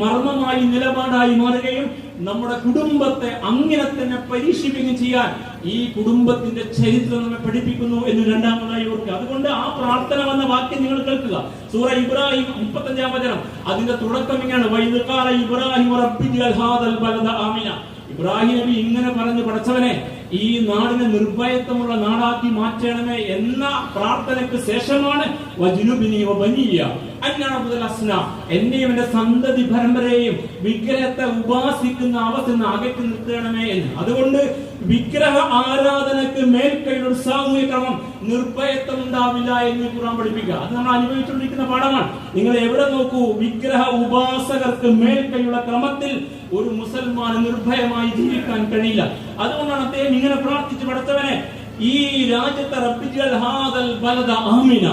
മർമ്മമായി നിലപാടായി മാറുകയും നമ്മുടെ കുടുംബത്തെ അങ്ങനെ തന്നെ പരീക്ഷിക്കുകയും ചെയ്യാൻ ഈ കുടുംബത്തിന്റെ ചരിത്രം നമ്മെ പഠിപ്പിക്കുന്നു എന്ന് രണ്ടാമതായി ഓർക്കുക. അതുകൊണ്ട് ആ പ്രാർത്ഥന വന്ന വാക്യം നിങ്ങൾ കേൾക്കുക. സൂറ ഇബ്രാഹിം 35-ാം വചനം, അതിന്റെ തുടക്കം ഇങ്ങനെയാണ്, വഇദ് ഖാല ഇബ്രാഹിം റബ്ബി ജഅൽ ഹാദൽ ബലദ ആമിന. ഇബ്രാഹിം നബി ഇങ്ങനെ പറഞ്ഞു, പടച്ചവനെ ഈ നാടിനെ നിർഭയത്വമുള്ള നാടാക്കി മാറ്റണമേ എന്ന പ്രാർത്ഥനയ്ക്ക് ശേഷമാണ് വജ്നുബിനി വബനിയ അൻ നഅബ്ദുൽ അസ്നാം, എന്നെയും എന്റെ സന്തതി പരമ്പരയെയും വിഗ്രഹത്തെ ഉപാസിക്കുന്ന അവസ്ഥ അകറ്റി നിർത്തണമേ എന്ന്. അതുകൊണ്ട് വിഗ്രഹ ആരാധനക്ക് മേൽക്കൈയുള്ള ഒരു സാമൂഹിക ക്രമം, നിർഭയത്വം ഉണ്ടാവില്ല എന്ന് ഖുർആൻ പഠിപ്പിക്കുക. അത് നമ്മൾ അനുഭവിച്ചുകൊണ്ടിരിക്കുന്ന പാഠമാണ്. നിങ്ങൾ എവിടെ നോക്കൂ, വിഗ്രഹ ഉപാസകർക്ക് മേൽക്കൈയുള്ള ക്രമത്തിൽ ഒരു മുസൽമാൻ നിർഭയമായി ജീവിക്കാൻ കഴിയില്ല. അതുകൊണ്ടാണ് അദ്ദേഹം ഇങ്ങനെ പ്രാർത്ഥിച്ചു, പടച്ചവനെ ഈ രാജ്യത്തെ റബ്ബി ജഅൽ ഹാദൽ ബലദ ആമിന,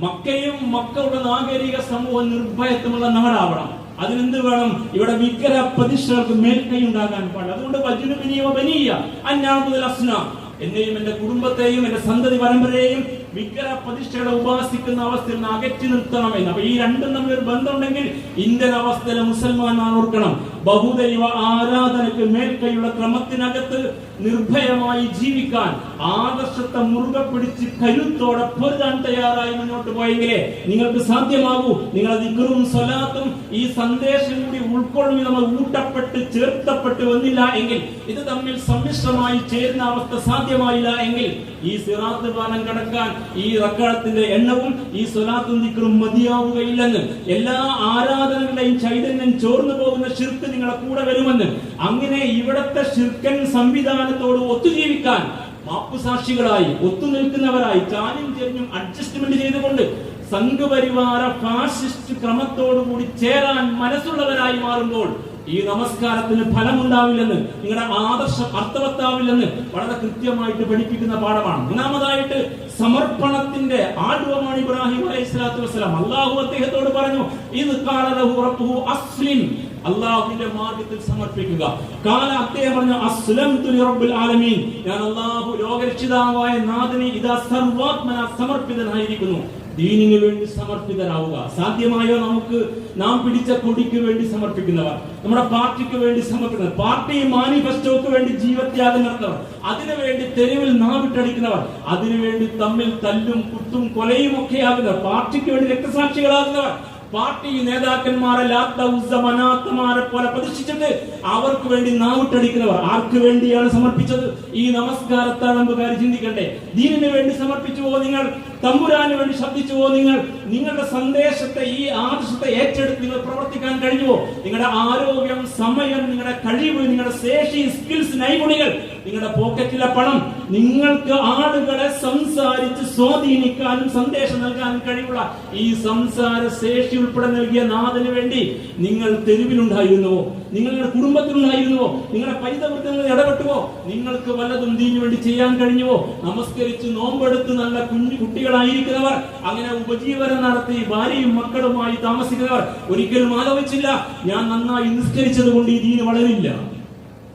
മക്കയും മക്കളുടെ നാഗരിക സമൂഹം നിർഭയത്വമുള്ള നാടാവണം. അതിനെന്ത് വേണം? ഇവിടെ വിഗ്രഹ പ്രതിഷ്ഠകൾക്ക് മേൽക്കൈ ഉണ്ടാകാൻ പാടില്ല. അതുകൊണ്ട് വജ്നുബിനി വബനിയ അൻ നഅബ്ദുൽ അസ്നാം, എന്നെയും എന്റെ കുടുംബത്തെയും എന്റെ സന്തതി പരമ്പരയെയും വിഗ്രഹ പ്രതിഷ്ഠകളെ ഉപാസിക്കുന്ന അവസ്ഥയിൽ നിന്ന് അകറ്റി നിർത്തണമെന്ന്. അപ്പൊ ഈ രണ്ടും തമ്മിലൊരു ബന്ധമുണ്ടെങ്കിൽ ഇന്ത്യൻ അവസ്ഥയിലെ മുസൽമാന്മാർ ഓർക്കണം, ബഹുദൈവ ആരാധനക്ക് മേൽക്കൈയുള്ള ക്രമത്തിനകത്ത് നിർഭയമായി ജീവിക്കാൻ ആദർശത്തെ മുറുകെ പിടിച്ച് കരുത്തോടെ പൊരുതാൻ തയ്യാറായി മുന്നോട്ട് പോയെങ്കിലേ നിങ്ങൾക്ക് സാധ്യമാകൂ. നിങ്ങളെ ദിക്റും സ്വലാത്തും ഈ സന്ദേശം കൂടി ഉൾക്കൊള്ളും നമ്മൾ ഊട്ടപ്പെട്ട് ചേർത്തപ്പെട്ട് വന്നില്ല എങ്കിൽ, ഇത് തമ്മിൽ സമ്മിശ്രമായി ചേരുന്ന അവസ്ഥ സാധ്യമായില്ല എങ്കിൽ ഈ സിറാത്ത് പാലം കടക്കാൻ ഈ റക്അത്തിന്റെ എണ്ണവും ഈ സ്വലാത്തും ദിക്റും മതിയാവുകയില്ലെന്ന്, എല്ലാ ആരാധനകളുടെയും ചൈതന്യം ചോർന്നു പോകുന്ന ശിർക്ക് നിങ്ങളെ കൂടെ വരുമെന്ന്, അങ്ങനെ ഇവിടത്തെ ശിർക്കൻ സംവിധാനത്തോട് ഒത്തുജീവിക്കാൻ മാപ്പുസാക്ഷികളായി ഒത്തുനിൽക്കുന്നവരായി ചാനും ചെറിഞ്ഞും അഡ്ജസ്റ്റ്മെന്റ് ചെയ്തുകൊണ്ട് സംഘപരിവാര ഫാസിസ്റ്റ് ക്രമത്തോടുകൂടി ചേരാൻ മനസ്സുള്ളവരായി മാറുമ്പോൾ ഈ നമസ്കാരത്തിന് ഫലമുണ്ടാവില്ലെന്ന്, നിങ്ങളുടെ ആദർശം അർത്ഥവത്താവില്ലെന്ന് വളരെ കൃത്യമായിട്ട് പഠിപ്പിക്കുന്ന പാഠമാണ്. മൂന്നാമതായിട്ട് സമർപ്പണത്തിന്റെ ആഡ്വമാണ് ഇബ്രാഹിം അലൈഹിസ്സലാത്തു വസ്സലാം. അല്ലാഹു അദ്ദേഹത്തോട് പറഞ്ഞു, ഇത് ഖാല ലഹു റബ്ബുഹു അസ്ലിം, അല്ലാഹുവിന്റെ മാർഗ്ഗത്തിൽ സമർപ്പിക്കുക. കാല അദ്ദേഹം പറഞ്ഞു, അസ്ലംതു ലിറബ്ബിൽ ആലമീൻ, ഞാൻ അല്ലാഹു ലോകരക്ഷിതാവായ നാഥനെ ഇദാ സർവാത്മന സമർപ്പിതനായിരിക്കുന്നു. ദീനിന് വേണ്ടി സമർപ്പിതരാവുക സാധ്യമായോ? നമുക്ക് നാം പിടിച്ച കൊടിക്ക് വേണ്ടി സമർപ്പിക്കുന്നവർ, നമ്മുടെ പാർട്ടിക്ക് വേണ്ടി സമർപ്പിക്കുന്നവർ, പാർട്ടി മാനിഫെസ്റ്റോക്ക് വേണ്ടി ജീവത്യാഗം നടത്തുന്നവർ, അതിനുവേണ്ടി തെരുവിൽ നാവിട്ടടിക്കുന്നവർ, അതിനുവേണ്ടി തമ്മിൽ തല്ലും കുത്തും കൊലയും ഒക്കെ ആകുന്നവർ, പാർട്ടിക്ക് വേണ്ടി രക്തസാക്ഷികളാകുന്നവർ, പാർട്ടി നേതാക്കന്മാരെ ലാത്ത ഉസ്സ മനാത്തമാരെ പോലെ പ്രതിഷ്ഠിച്ചിട്ട് അവർക്ക് വേണ്ടി നാവിട്ടടിക്കുന്നവർ ആർക്ക് വേണ്ടിയാണ് സമർപ്പിച്ചത്? ഈ നമസ്കാരത്താഴമ്പുകാർ ചിന്തിക്കണ്ടേ? ദീനിന് വേണ്ടി സമർപ്പിച്ചുവോ നിങ്ങൾ? തമ്പുരാന് വേണ്ടി ശബ്ദിച്ചുവോ നിങ്ങൾ? നിങ്ങളുടെ സന്ദേശത്തെ, ഈ ആദർശത്തെ ഏറ്റെടുത്ത് നിങ്ങൾ പ്രവർത്തിക്കാൻ കഴിഞ്ഞുവോ? നിങ്ങളുടെ ആരോഗ്യം, സമയം, നിങ്ങളുടെ കഴിവ്, നിങ്ങളുടെ ശേഷി, സ്കിൽസ്, നൈപുണികൾ, നിങ്ങളുടെ പോക്കറ്റിലെ പണം, നിങ്ങൾക്ക് ആളുകളെ സംസാരിച്ച് സ്വാധീനിക്കാനും സന്ദേശം നൽകാനും കഴിവുള്ള ഈ സംസാര ശേഷി ഉൾപ്പെടെ നൽകിയ നാഥന് വേണ്ടി നിങ്ങൾ തെരുവിലുണ്ടായിരുന്നുവോ? നിങ്ങളുടെ കുടുംബത്തിലുണ്ടായിരുന്നുവോ? നിങ്ങളുടെ പരിതവൃത്തങ്ങളിൽ ഇടപെട്ടുവോ? നിങ്ങൾക്ക് വല്ലതും ദീനിനു വേണ്ടി ചെയ്യാൻ കഴിഞ്ഞുവോ? നമസ്കരിച്ച് നോമ്പെടുത്ത് നല്ല കുഞ്ഞു കുട്ടികളായിരിക്കുന്നവർ, അങ്ങനെ ഉപജീവനം നടത്തി ഭാര്യയും മക്കളുമായി താമസിക്കുന്നവർ ഒരിക്കലും ആലോചിച്ചില്ല, ഞാൻ നന്നായി നിസ്കരിച്ചത് കൊണ്ട് ഈ ദീന് വളരില്ല,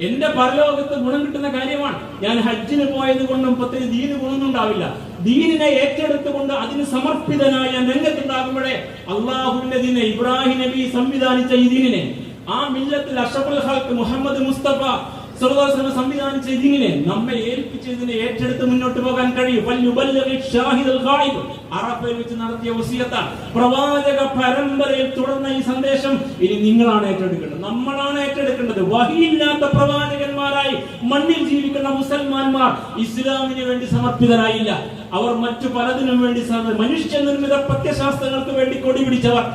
എന്റെ പരലോകത്ത് ഗുണം കിട്ടുന്ന കാര്യമാണ്, ഞാൻ ഹജ്ജിന് പോയത് കൊണ്ടും പത്തിന് ദീന് ഗുണമൊന്നുണ്ടാവില്ല. ദീനിനെ ഏറ്റെടുത്തുകൊണ്ട് അതിന് സമർപ്പിതനായ രംഗത്തുണ്ടാകുമ്പോഴേ അള്ളാഹുവിന്റെ ദീനെ, ഇബ്രാഹിം നബി സംവിധാനിച്ച ഈ ദീനിനെ, ആ മില്ലത്തിൽ അഷ്റഫുൽ ഖൽഖ് മുഹമ്മദ് മുസ്തഫ സർവ്വ സംവിധാനിച്ച ഇതിനെ നമ്മെ ഏൽപ്പിച്ചതിനെ ഏറ്റെടുത്ത് മുന്നോട്ട് പോകാൻ കഴിയും. അറഫയിൽ വെച്ച് നടത്തിയ വസിയത്താണ്. പ്രവാചക പരമ്പരയിൽ തുടർന്ന ഈ സന്ദേശം ഇനി നിങ്ങളാണ് ഏറ്റെടുക്കേണ്ടത്, നമ്മളാണ് ഏറ്റെടുക്കേണ്ടത്. വഹിയില്ലാത്ത പ്രവാചകന്മാരായി മണ്ണിൽ ജീവിക്കുന്ന മുസൽമാന്മാർ ഇസ്ലാമിന് വേണ്ടി സമർപ്പിതരായില്ല. അവർ മറ്റു പലതിനും വേണ്ടി, മനുഷ്യനിർമ്മിത പ്രത്യശാസ്ത്രങ്ങൾക്ക് വേണ്ടി കൊടി പിടിച്ചവർ,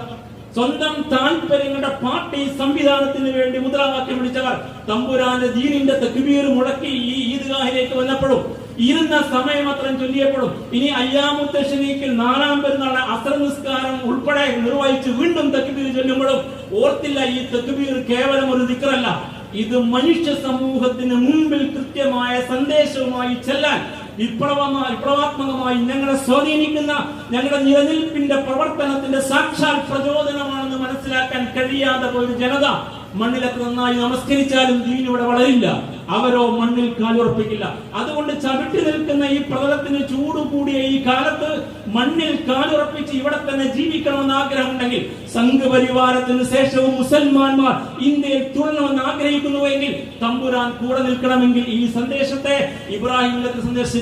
സ്വന്തം താല്പര്യങ്ങളുടെ പാർട്ടി സംവിധാനത്തിന് വേണ്ടി മുദ്രാവാക്യം വിളിച്ചവർ, തമ്പുരാന്റെ ദീനിന്റെ തക്ബീർ മുടക്കി ഈ ഈദ്ഗാഹിലേക്ക് വന്നപ്പോഴും ഇരുന്ന സമയം അത്രയും ചൊല്ലിയപ്പോഴും ഇനി അയ്യാമുൽ തശ്രീഖിൽ 4-ാം പെരുന്നാൾ അസ്ർ നിസ്കാരം ഉൾപ്പെടെ നിർവഹിച്ച് വീണ്ടും തക്ബീർ ചൊല്ലുമ്പോഴും ഓർത്തില്ല, ഈ തക്ബീർ കേവലം ഒരു ദിക്റല്ല, ഇത് മനുഷ്യ സമൂഹത്തിന് മുൻപിൽ കൃത്യമായ സന്ദേശവുമായി ചെല്ലാൻ വിപ്ലവാത്മകമായി ഞങ്ങളെ സ്വാധീനിക്കുന്ന, ഞങ്ങളുടെ നിലനിൽപ്പിന്റെ പ്രവർത്തനത്തിന്റെ സാക്ഷാൽ പ്രചോദനമാണെന്ന് മനസ്സിലാക്കാൻ കഴിയാതെ പോയൊരു ജനത മണ്ണിലൊക്കെ നന്നായി നമസ്കരിച്ചാലും ദീനിവിടെ വളരില്ല, അവരോ മണ്ണിൽ കാലുറപ്പിക്കില്ല. അതുകൊണ്ട് ചവിട്ടി നിൽക്കുന്ന ഈ പ്രതലത്തിന് ചൂട് കൂടിയ ഈ കാലത്ത് മണ്ണിൽ കാലുറപ്പിച്ച് ഇവിടെ തന്നെ ജീവിക്കണമെന്ന് ആഗ്രഹമുണ്ടെങ്കിൽ, സംഘപരിവാരത്തിന് ശേഷവും മുസൽമാന്മാർ ഇന്ത്യയിൽ തുടരണമെന്ന് ആഗ്രഹിക്കുന്നുവെങ്കിൽ, തമ്പുരാൻ കൂടെ നിൽക്കണമെങ്കിൽ ഈ സന്ദേശത്തെ, ഇബ്രാഹിമിന്റെ സന്ദേശം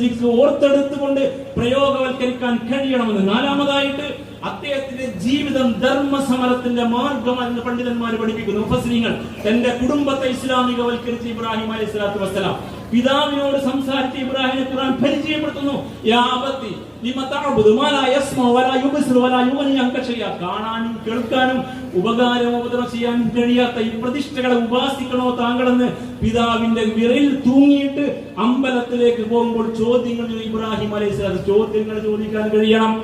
ഓർത്തെടുത്തുകൊണ്ട് പ്രയോഗവൽക്കരിക്കാൻ കഴിയണമെന്ന്. 4-മതായിട്ട് അദ്ദേഹത്തിന്റെ ജീവിതം ധർമ്മസമരത്തിന്റെ മാർഗമെന്ന് പണ്ഡിതന്മാർ പഠിപ്പിക്കുന്നു. മുഫസ്സിരീങ്ങൾ തന്റെ കുടുംബത്തെ ഇസ്ലാമികവൽക്കരിച്ച ഇബ്രാഹിം അലൈഹിസ്സലാത്തു വസ്സലാം പിതാവിനോട് സംസാരിച്ച് ഇബ്രാഹിമിനെ ഖുർആൻ പരിചയപ്പെടുത്തുന്നു. യാ അബത്തി ലിമ തഅബുദു മാ ലാ യസ്മഉ വലാ യുബ്സിറു വലാ യുഗ്നി അൻക ശൈഅ. കാണാനും കേൾക്കാനും ഉപകാരം ഉപദ്രവം ചെയ്യാനും കഴിയാത്ത ഈ പ്രതിഷ്ഠകളെ ഉപാസിക്കണോ താങ്കളെന്ന് പിതാവിന്റെ വിരലിൽ തൂങ്ങിയിട്ട് അമ്പലത്തിലേക്ക് പോകുമ്പോൾ ചോദ്യങ്ങൾ ഇബ്രാഹിം അലൈഹിസ്സലാം ചോദ്യങ്ങൾ ചോദിക്കാൻ കഴിയണം.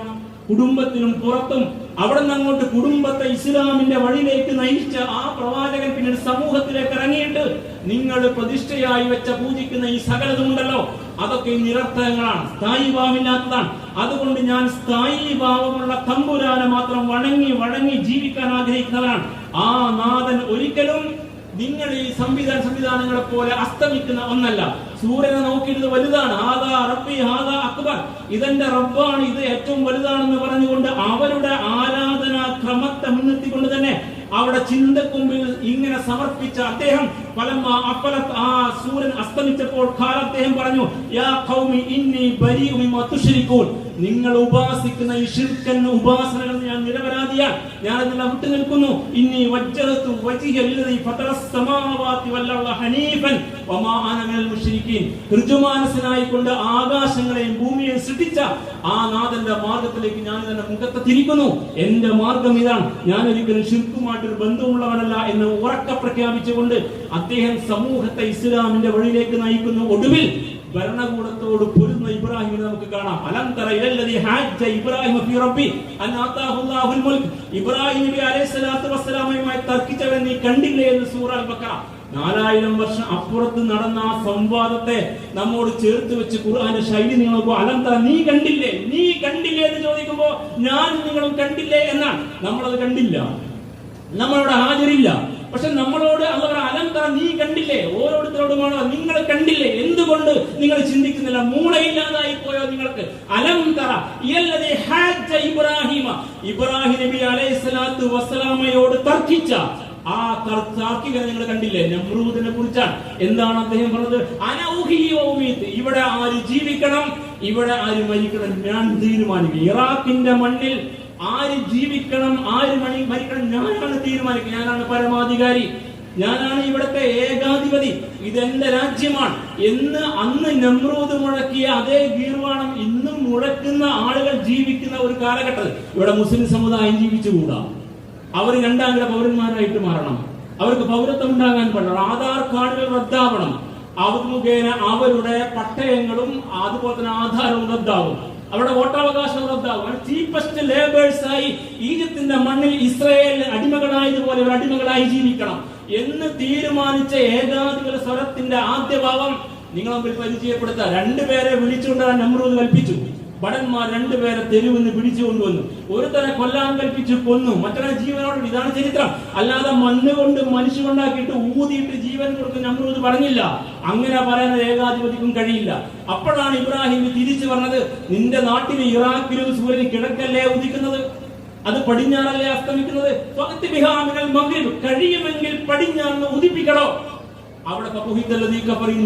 കുടുംബത്തിനും പുറത്തും അവിടെ നിന്ന് അങ്ങോട്ട് കുടുംബത്തെ ഇസ്ലാമിന്റെ വഴിയിലേക്ക് നയിച്ച ആ പ്രവാചകൻ പിന്നീട് സമൂഹത്തിലേക്ക് ഇറങ്ങിയിട്ട് നിങ്ങൾ പ്രതിഷ്ഠയായി വെച്ച പൂജിക്കുന്ന ഈ സകലതുമുണ്ടല്ലോ, അതൊക്കെ നിരർത്ഥകങ്ങളാണ്, സ്ഥായി ഭാവമില്ലാത്തതാണ്. അതുകൊണ്ട് ഞാൻ സ്ഥായി ഭാവമുള്ള തമ്പുരാനെ മാത്രം വണങ്ങി ജീവിക്കാൻ ആഗ്രഹിക്കുന്നവരാണ്. ആ നാഥൻ ഒരിക്കലും നിങ്ങൾ ഈ സംവിധാനങ്ങളെ പോലെ അസ്തമിക്കുന്ന ഒന്നല്ല. സൂര്യനെ നോക്കിയിട്ട് വലുതാണ്, ഹാദാ റബ്ബി ഹാദാ അക്ബർ, ഇതെന്റെ റബ്ബാണ്, ഇത് ഏറ്റവും വലുതാണെന്ന് പറഞ്ഞുകൊണ്ട് അവരുടെ ആരാധനാ ക്രമത്തെ മുൻനിർത്തിക്കൊണ്ട് തന്നെ അവിടെ ചിന്തക്കുമ്പിൽ ഇങ്ങനെ സമർപ്പിച്ച അദ്ദേഹം ആ സൂര്യൻ അസ്തമിച്ചപ്പോൾ അദ്ദേഹം പറഞ്ഞു, യാ ഖൗമി ഇന്നി ബരീഉ മിമ്മാ തുശ്രികൂൻ, നിങ്ങൾ ഉപാസിക്കുന്ന ഈ ശിർക്കൻ ഉപാസനകൾ ഞാൻ നിരപരാധിയാണ്, ഞാൻ അതെല്ലാം വിട്ടു നിൽക്കുന്നു. ഇന്നി വജ്ജഹതു വജ്ഹിയ ലില്ലദീ ഫതറസ് സമാവാതി വൽ അർള ഹനീഫൻ വമാ അന മിനൽ മുശ്രികീൻ. ഋജുമാനസനായിക്കൊണ്ട് ആകാശങ്ങളെയും ഭൂമിയെയും സൃഷ്ടിച്ച ആ നാഥന്റെ മാർഗത്തിലേക്ക് ഞാൻ തന്നെ മുഖത്തെ തിരിക്കുന്നു. എന്റെ മാർഗം ഇതാണ്, ഞാൻ ഒരിക്കലും ശിർക്കുമായിട്ടൊരു ബന്ധമുള്ളവനല്ല എന്ന് ഉറക്കെ പ്രഖ്യാപിച്ചുകൊണ്ട് അദ്ദേഹം സമൂഹത്തെ ഇസ്ലാമിന്റെ വഴിയിലേക്ക് നയിക്കുന്നു. ഒടുവിൽ ഭരണകൂടത്തോട് പൊരുന്ന ഇബ്രാഹിമിനെ നമുക്ക് കാണാം. അലം തറ ഇലല്ലദീ ഹജ്ജ ഇബ്രാഹിം ഫീ റബ്ബി അൻ ആതാഹുല്ലാഹുൽ മുൽക്ക്. ഇബ്രാഹിം നബി അലൈഹിസ്സലാത്തു വസ്സലാമയുമായി തർക്കിച്ചവൻ നീ കണ്ടില്ലേ എന്ന് സൂറ അൽ ബഖറ. 4000 വർഷം അപ്പുറത്ത് നടന്ന ആ സംവാദത്തെ നമ്മോട് ചേർത്ത് വെച്ച് ഖുർആന്റെ ശൈലി നിങ്ങൾ നോക്കൂ. അലം തറ നീ കണ്ടില്ലേ എന്ന് ചോദിക്കുമ്പോ ഞാൻ നിങ്ങളും കണ്ടില്ലേ എന്നാണ്. നമ്മളത് കണ്ടില്ല, നമ്മളവിടെ ഹാജരില്ല. പക്ഷെ നമ്മളോട് അള്ളാഹു അലം തറ നീ കണ്ടില്ലേ, ഓരോരുത്തരോടുമാണോ നിങ്ങൾ കണ്ടില്ലേ? എന്തുകൊണ്ട് നിങ്ങൾ ചിന്തിക്കുന്നില്ല? മൂളയില്ലാതായി പോയോ നിങ്ങൾക്ക്? അലം തറ ഇല്ലദീ ഹജ്ജ ഇബ്രാഹിം നബി അലൈഹിസ്സലാത്തു വസ്സലാമയോട് തർക്കിച്ച ആ താർക്കികനെ നിങ്ങൾ കണ്ടില്ലേ? നമ്രൂദിനെ കുറിച്ചാണ്. എന്താണ് അദ്ദേഹം പറഞ്ഞത്? ഇവിടെ ആര് ജീവിക്കണം, ഇവിടെ ആര് മരിക്കണം, ഞാൻ തീരുമാനിക്കും. ഇറാഖിന്റെ മണ്ണിൽ ആര് ജീവിക്കണം, ആര് മരിക്കണം, ഞാനാണ് തീരുമാനിക്കുക. ഞാനാണ് പരമാധികാരി, ഞാനാണ് ഇവിടുത്തെ ഏകാധിപതി, ഇതെന്റെ രാജ്യമാണ് എന്ന് അന്ന് നമ്രൂദ് മുഴക്കിയ അതേ ഗീർവാണം ഇന്നും മുഴക്കുന്ന ആളുകൾ ജീവിക്കുന്ന ഒരു കാലഘട്ടത്തിൽ ഇവിടെ മുസ്ലിം സമുദായം ജീവിച്ചുകൂടാ. അവർ രണ്ടാംകിട പൗരന്മാരായിട്ട് മാറണം, അവർക്ക് പൗരത്വം ഉണ്ടാകാൻ പാടില്ല, ആധാർ കാർഡുകൾ റദ്ദാവണം, അവർ മുഖേന അവരുടെ പട്ടയങ്ങളും അതുപോലെ തന്നെ ആധാരവും റദ്ദാവും, അവരുടെ വോട്ടവകാശം റദ്ദാവും. ചീപ്പസ്റ്റ് ലേബേഴ്സ് ആയി ഈജിപ്തിന്റെ മണ്ണിൽ ഇസ്രായേൽ അടിമകളായതുപോലെ ഒരു അടിമകളായി ജീവിക്കണം എന്ന് തീരുമാനിച്ച ഏകാധിപത സ്വരത്തിന്റെ ആദ്യ ഭാവം നിങ്ങൾ മുമ്പിൽ പരിചയപ്പെടുത്താൻ 2 പേരെ വിളിച്ചുകൊണ്ടാണ് നമ്രൂദ് കൽപ്പിച്ചു. ഭടന്മാർ 2 പേരെ തെരുവിന്ന് പിടിച്ചു കൊണ്ടുവന്നു. ഒരുത്തനെ കൊല്ലാൻ കൽപ്പിച്ചു, കൊന്നു, മറ്റൊരു ജീവനോട്. ഇതാണ് ചരിത്രം. അല്ലാതെ മണ്ണ് കൊണ്ട് മനുഷ്യണ്ടാക്കിയിട്ട് ഊതിയിട്ട് ജീവൻ കൊടുത്ത് നമ്രൂദ് പറഞ്ഞില്ല. അങ്ങനെ പറയാൻ ഏകാധിപതിക്കും കഴിയില്ല. അപ്പോഴാണ് ഇബ്രാഹിം തിരിച്ചു പറഞ്ഞത്, നിന്റെ നാട്ടിൽ ഇറാഖിലും സൂര്യൻ കിഴക്കല്ലേ ഉദിക്കുന്നത്, അത് പടിഞ്ഞാറല്ലേ അസ്തമിക്കുന്നത്, കഴിയുമെങ്കിൽ പടിഞ്ഞാറിന് ഉദിപ്പിക്കണോ? അവിടെ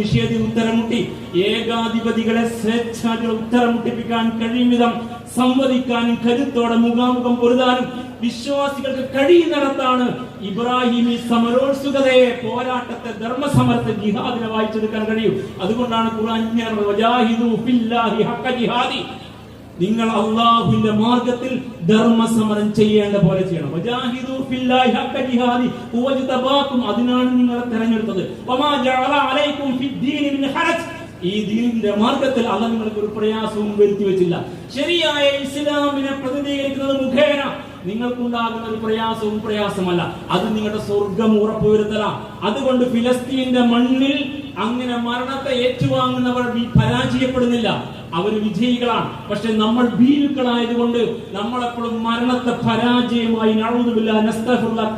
നിഷേധി ഉത്തരം മുട്ടി. ഏകാധിപതികളെ സ്വേച്ഛാധികൾ ഉത്തരം മുട്ടിപ്പിക്കാൻ കഴിയും വിധം സംവദിക്കാനും കരുത്തോടെ മുഖാമുഖം പൊരുതാനും വിശ്വാസികൾക്ക് കഴിയുന്നിടത്താണ് ഇബ്രാഹിമി സമരോത്സുകതയെ, പോരാട്ടത്തെ, ധർമ്മസമരത്തെ, ജിഹാദിനെ വായിച്ചെടുക്കാൻ കഴിയും. അതുകൊണ്ടാണ് ഖുർആൻ നിങ്ങൾ അള്ളാഹുവിന്റെ മാർഗത്തിൽ ധർമ്മസമരം ചെയ്യേണ്ട പോലെ ചെയ്യണം. അതിനാണ് നിങ്ങളെ തെരഞ്ഞെടുത്തത്. ഈ ദീനിന്റെ മാർഗത്തിൽ അള്ളാഹു നിങ്ങൾക്ക് ഒരു പ്രയാസവും വരുത്തി വെച്ചില്ല. ശരിയായ ഇസ്ലാമിനെ പ്രതിനിധീകരിക്കുന്നത് മുഖേന നിങ്ങൾക്കുണ്ടാകുന്ന ഒരു പ്രയാസമല്ല, അത് നിങ്ങളുടെ സ്വർഗം ഉറപ്പുവരുത്തലാണ്. അതുകൊണ്ട് ഫിലസ്തീന്റെ മണ്ണിൽ അങ്ങനെ മരണത്തെ ഏറ്റുവാങ്ങുന്നവർ പരാജയപ്പെടുന്നില്ല, അവർ വിജയികളാണ്. പക്ഷെ നമ്മൾ ഭീരുക്കളായതുകൊണ്ട് നമ്മളെപ്പോഴും മരണത്തെ പരാജയമായി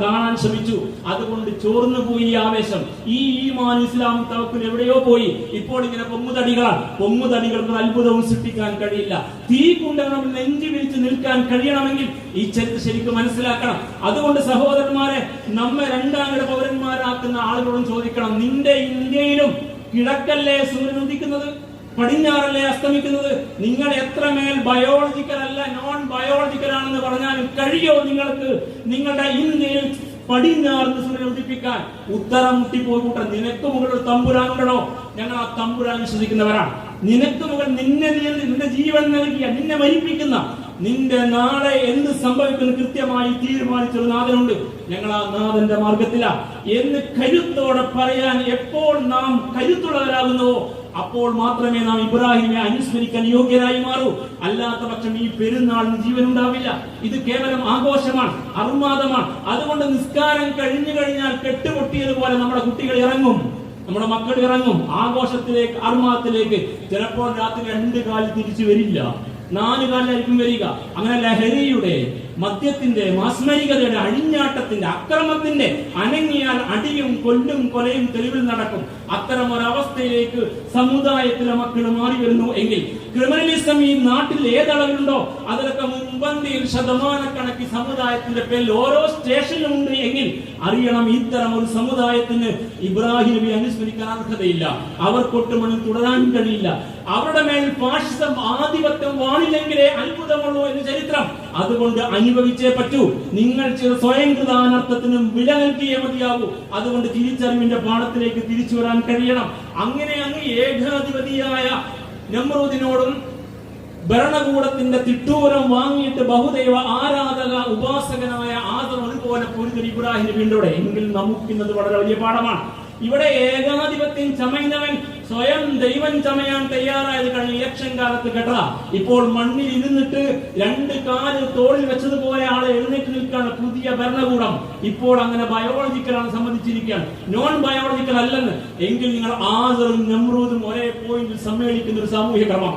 കാണാൻ ശ്രമിച്ചു. അതുകൊണ്ട് ചോർന്നു പോയി ആവേശം. ഈ ഈമാൻ ഇസ്ലാം തവക്കുൽ എവിടെയോ പോയി. ഇപ്പോൾ ഇങ്ങനെ പൊങ്ങുതടികൾക്ക് അത്ഭുതവും സൃഷ്ടിക്കാൻ കഴിയില്ല. തീ കൊണ്ട് നമ്മൾ നെഞ്ചു വിരിച്ച് നിൽക്കാൻ കഴിയണമെങ്കിൽ ഈ ചരിത്രം ശരിക്കും മനസ്സിലാക്കണം. അതുകൊണ്ട് സഹോദരന്മാരെ, നമ്മെ രണ്ടാംകിട പൗരന്മാരാക്കുന്ന ആളുകളോടും ചോദിക്കണം, നിന്റെ ഇന്ത്യയിലും കിഴക്കല്ലേ സൂര്യൻ ഉദിക്കുന്നത്, പടിഞ്ഞാറല്ലേ അസ്തമിക്കുന്നത്? നിങ്ങൾ എത്രമേൽ ബയോളജിക്കൽ അല്ല നോൺ ബയോളജിക്കൽ ആണെന്ന് പറഞ്ഞാലും കഴിയോ നിങ്ങൾക്ക് നിങ്ങളുടെ ഇന്ത്യയിൽ പടിഞ്ഞാറിന് സൂര്യൻ ഉദിപ്പിക്കാൻ? ഉത്തരം മുട്ടിപ്പോയി കൂട്ടം. നിനക്ക് മുകളിൽ തമ്പുരാനുണ്ടോ? ഞങ്ങൾ ആ തമ്പുരാൻ വിശ്വസിക്കുന്നവരാണ്. നിനക്ക് മുകൾ നിന്റെ ജീവൻ നൽകിയ, നിന്നെ മരിപ്പിക്കുന്ന, നിന്റെ നാളെ എന്ത് സംഭവിക്കുന്നു കൃത്യമായി തീരുമാനിച്ചൊരു നാഥനുണ്ട്. ഞങ്ങൾ ആ നാഥന്റെ മാർഗത്തിലാ എന്ന് കരുത്തോടെ പറയാൻ എപ്പോൾ നാം കരുത്തുള്ളവരാകുന്നുവോ അപ്പോൾ മാത്രമേ നാം ഇബ്രാഹിമിനെ അനുസ്മരിക്കാൻ യോഗ്യരായി മാറൂ. അല്ലാത്ത പക്ഷം ഈ പെരുന്നാളിന് ജീവൻ ഉണ്ടാവില്ല. ഇത് കേവലം ആഘോഷമാണ്, അർമാദമാണ്. അതുകൊണ്ട് നിസ്കാരം കഴിഞ്ഞു കഴിഞ്ഞാൽ കെട്ടുപൊട്ടിയതുപോലെ നമ്മുടെ കുട്ടികൾ ഇറങ്ങും, നമ്മുടെ മക്കൾ ഇറങ്ങും ആഘോഷത്തിലേക്ക്, അർമാദത്തിലേക്ക്. ചിലപ്പോൾ രാത്രി 2 കാലിൽ തിരിച്ചു വരില്ല, 4 കാലിലായിരിക്കും വരിക. അങ്ങനെ ലഹരിയുടെ, മദ്യത്തിന്റെ, മാസ്മരികതയുടെ, അഴിഞ്ഞാട്ടത്തിന്റെ, അക്രമത്തിന്റെ, അനങ്ങിയാൽ അടിയും കൊല്ലും കൊലയും തെരുവിൽ നടക്കും. അത്തരം ഒരവസ്ഥയിലേക്ക് സമുദായത്തിലെ മക്കൾ മാറി വരുന്നു എങ്കിൽ ക്രിമിനലിസം ഈ നാട്ടിൽ ഏതളവിലുണ്ടോ അതിലൊക്കെ മുൻപന്തിയിൽ ശതമാനക്കണക്കിന് സമുദായത്തിന്റെ പേരിൽ ഓരോ സ്റ്റേഷനിലും ഉണ്ട് എങ്കിൽ അറിയണം, ഇത്തരം ഒരു സമുദായത്തിന് ഇബ്രാഹിം നബി അനുസ്മരിക്കാൻ അർഹതയില്ല. അവർക്കൊട്ടുമണിൽ തുടരാൻ കഴിയില്ല. അവരുടെ മേൽ ഫാഷിസം, ആധിപത്യം വാണില്ലെങ്കിലേ അത്ഭുതമുള്ളൂ എന്ന് ചരിത്രം. അതുകൊണ്ട് അനുഭവിച്ചേ പറ്റൂ. നിങ്ങൾ ചില സ്വയം കൃതാനർത്ഥത്തിനും വില നൽകിയേ മതിയാകൂ. അതുകൊണ്ട് തിരിച്ചറിവിന്റെ പാഠത്തിലേക്ക് തിരിച്ചു വരാൻ കഴിയണം. അങ്ങനെ അങ്ങ് ഏകാധിപതിയായ നമ്രൂദിനോടും ഭരണകൂടത്തിന്റെ തിട്ടൂരം വാങ്ങിയിട്ട് ബഹുദൈവ ആരാധക ഉപാസകനായ ആദം ഒരുപോലെ പൊരുതി ഇബ്രാഹിം നബിയുടെ എങ്കിൽ നമുക്കിന്നത് വളരെ വലിയ പാഠമാണ്. ഇവിടെ ഏകാധിപത്യം ചമയുന്നവൻ സ്വയം ദൈവം ചമയാൻ തയ്യാറായത് കഴിഞ്ഞ ഇലക്ഷൻ കാലത്ത് കേട്ടതാ. ഇപ്പോൾ മണ്ണിൽ ഇരുന്നിട്ട് 2 കാല് തോളിൽ വെച്ചതുപോലെ ആളെ എഴുന്നേറ്റ് നിൽക്കാണ് പുതിയ ഭരണകൂടം. ഇപ്പോൾ അങ്ങനെ ബയോളജിക്കലാണ് സമ്മതിച്ചിരിക്കുകയാണ്, നോൺ ബയോളജിക്കൽ അല്ലെന്ന്. എങ്കിൽ നിങ്ങൾ ആസറും നമ്രൂദും ഒരേ പോയിന്റിൽ സമ്മേളിക്കുന്ന ഒരു സാമൂഹ്യ ക്രമം.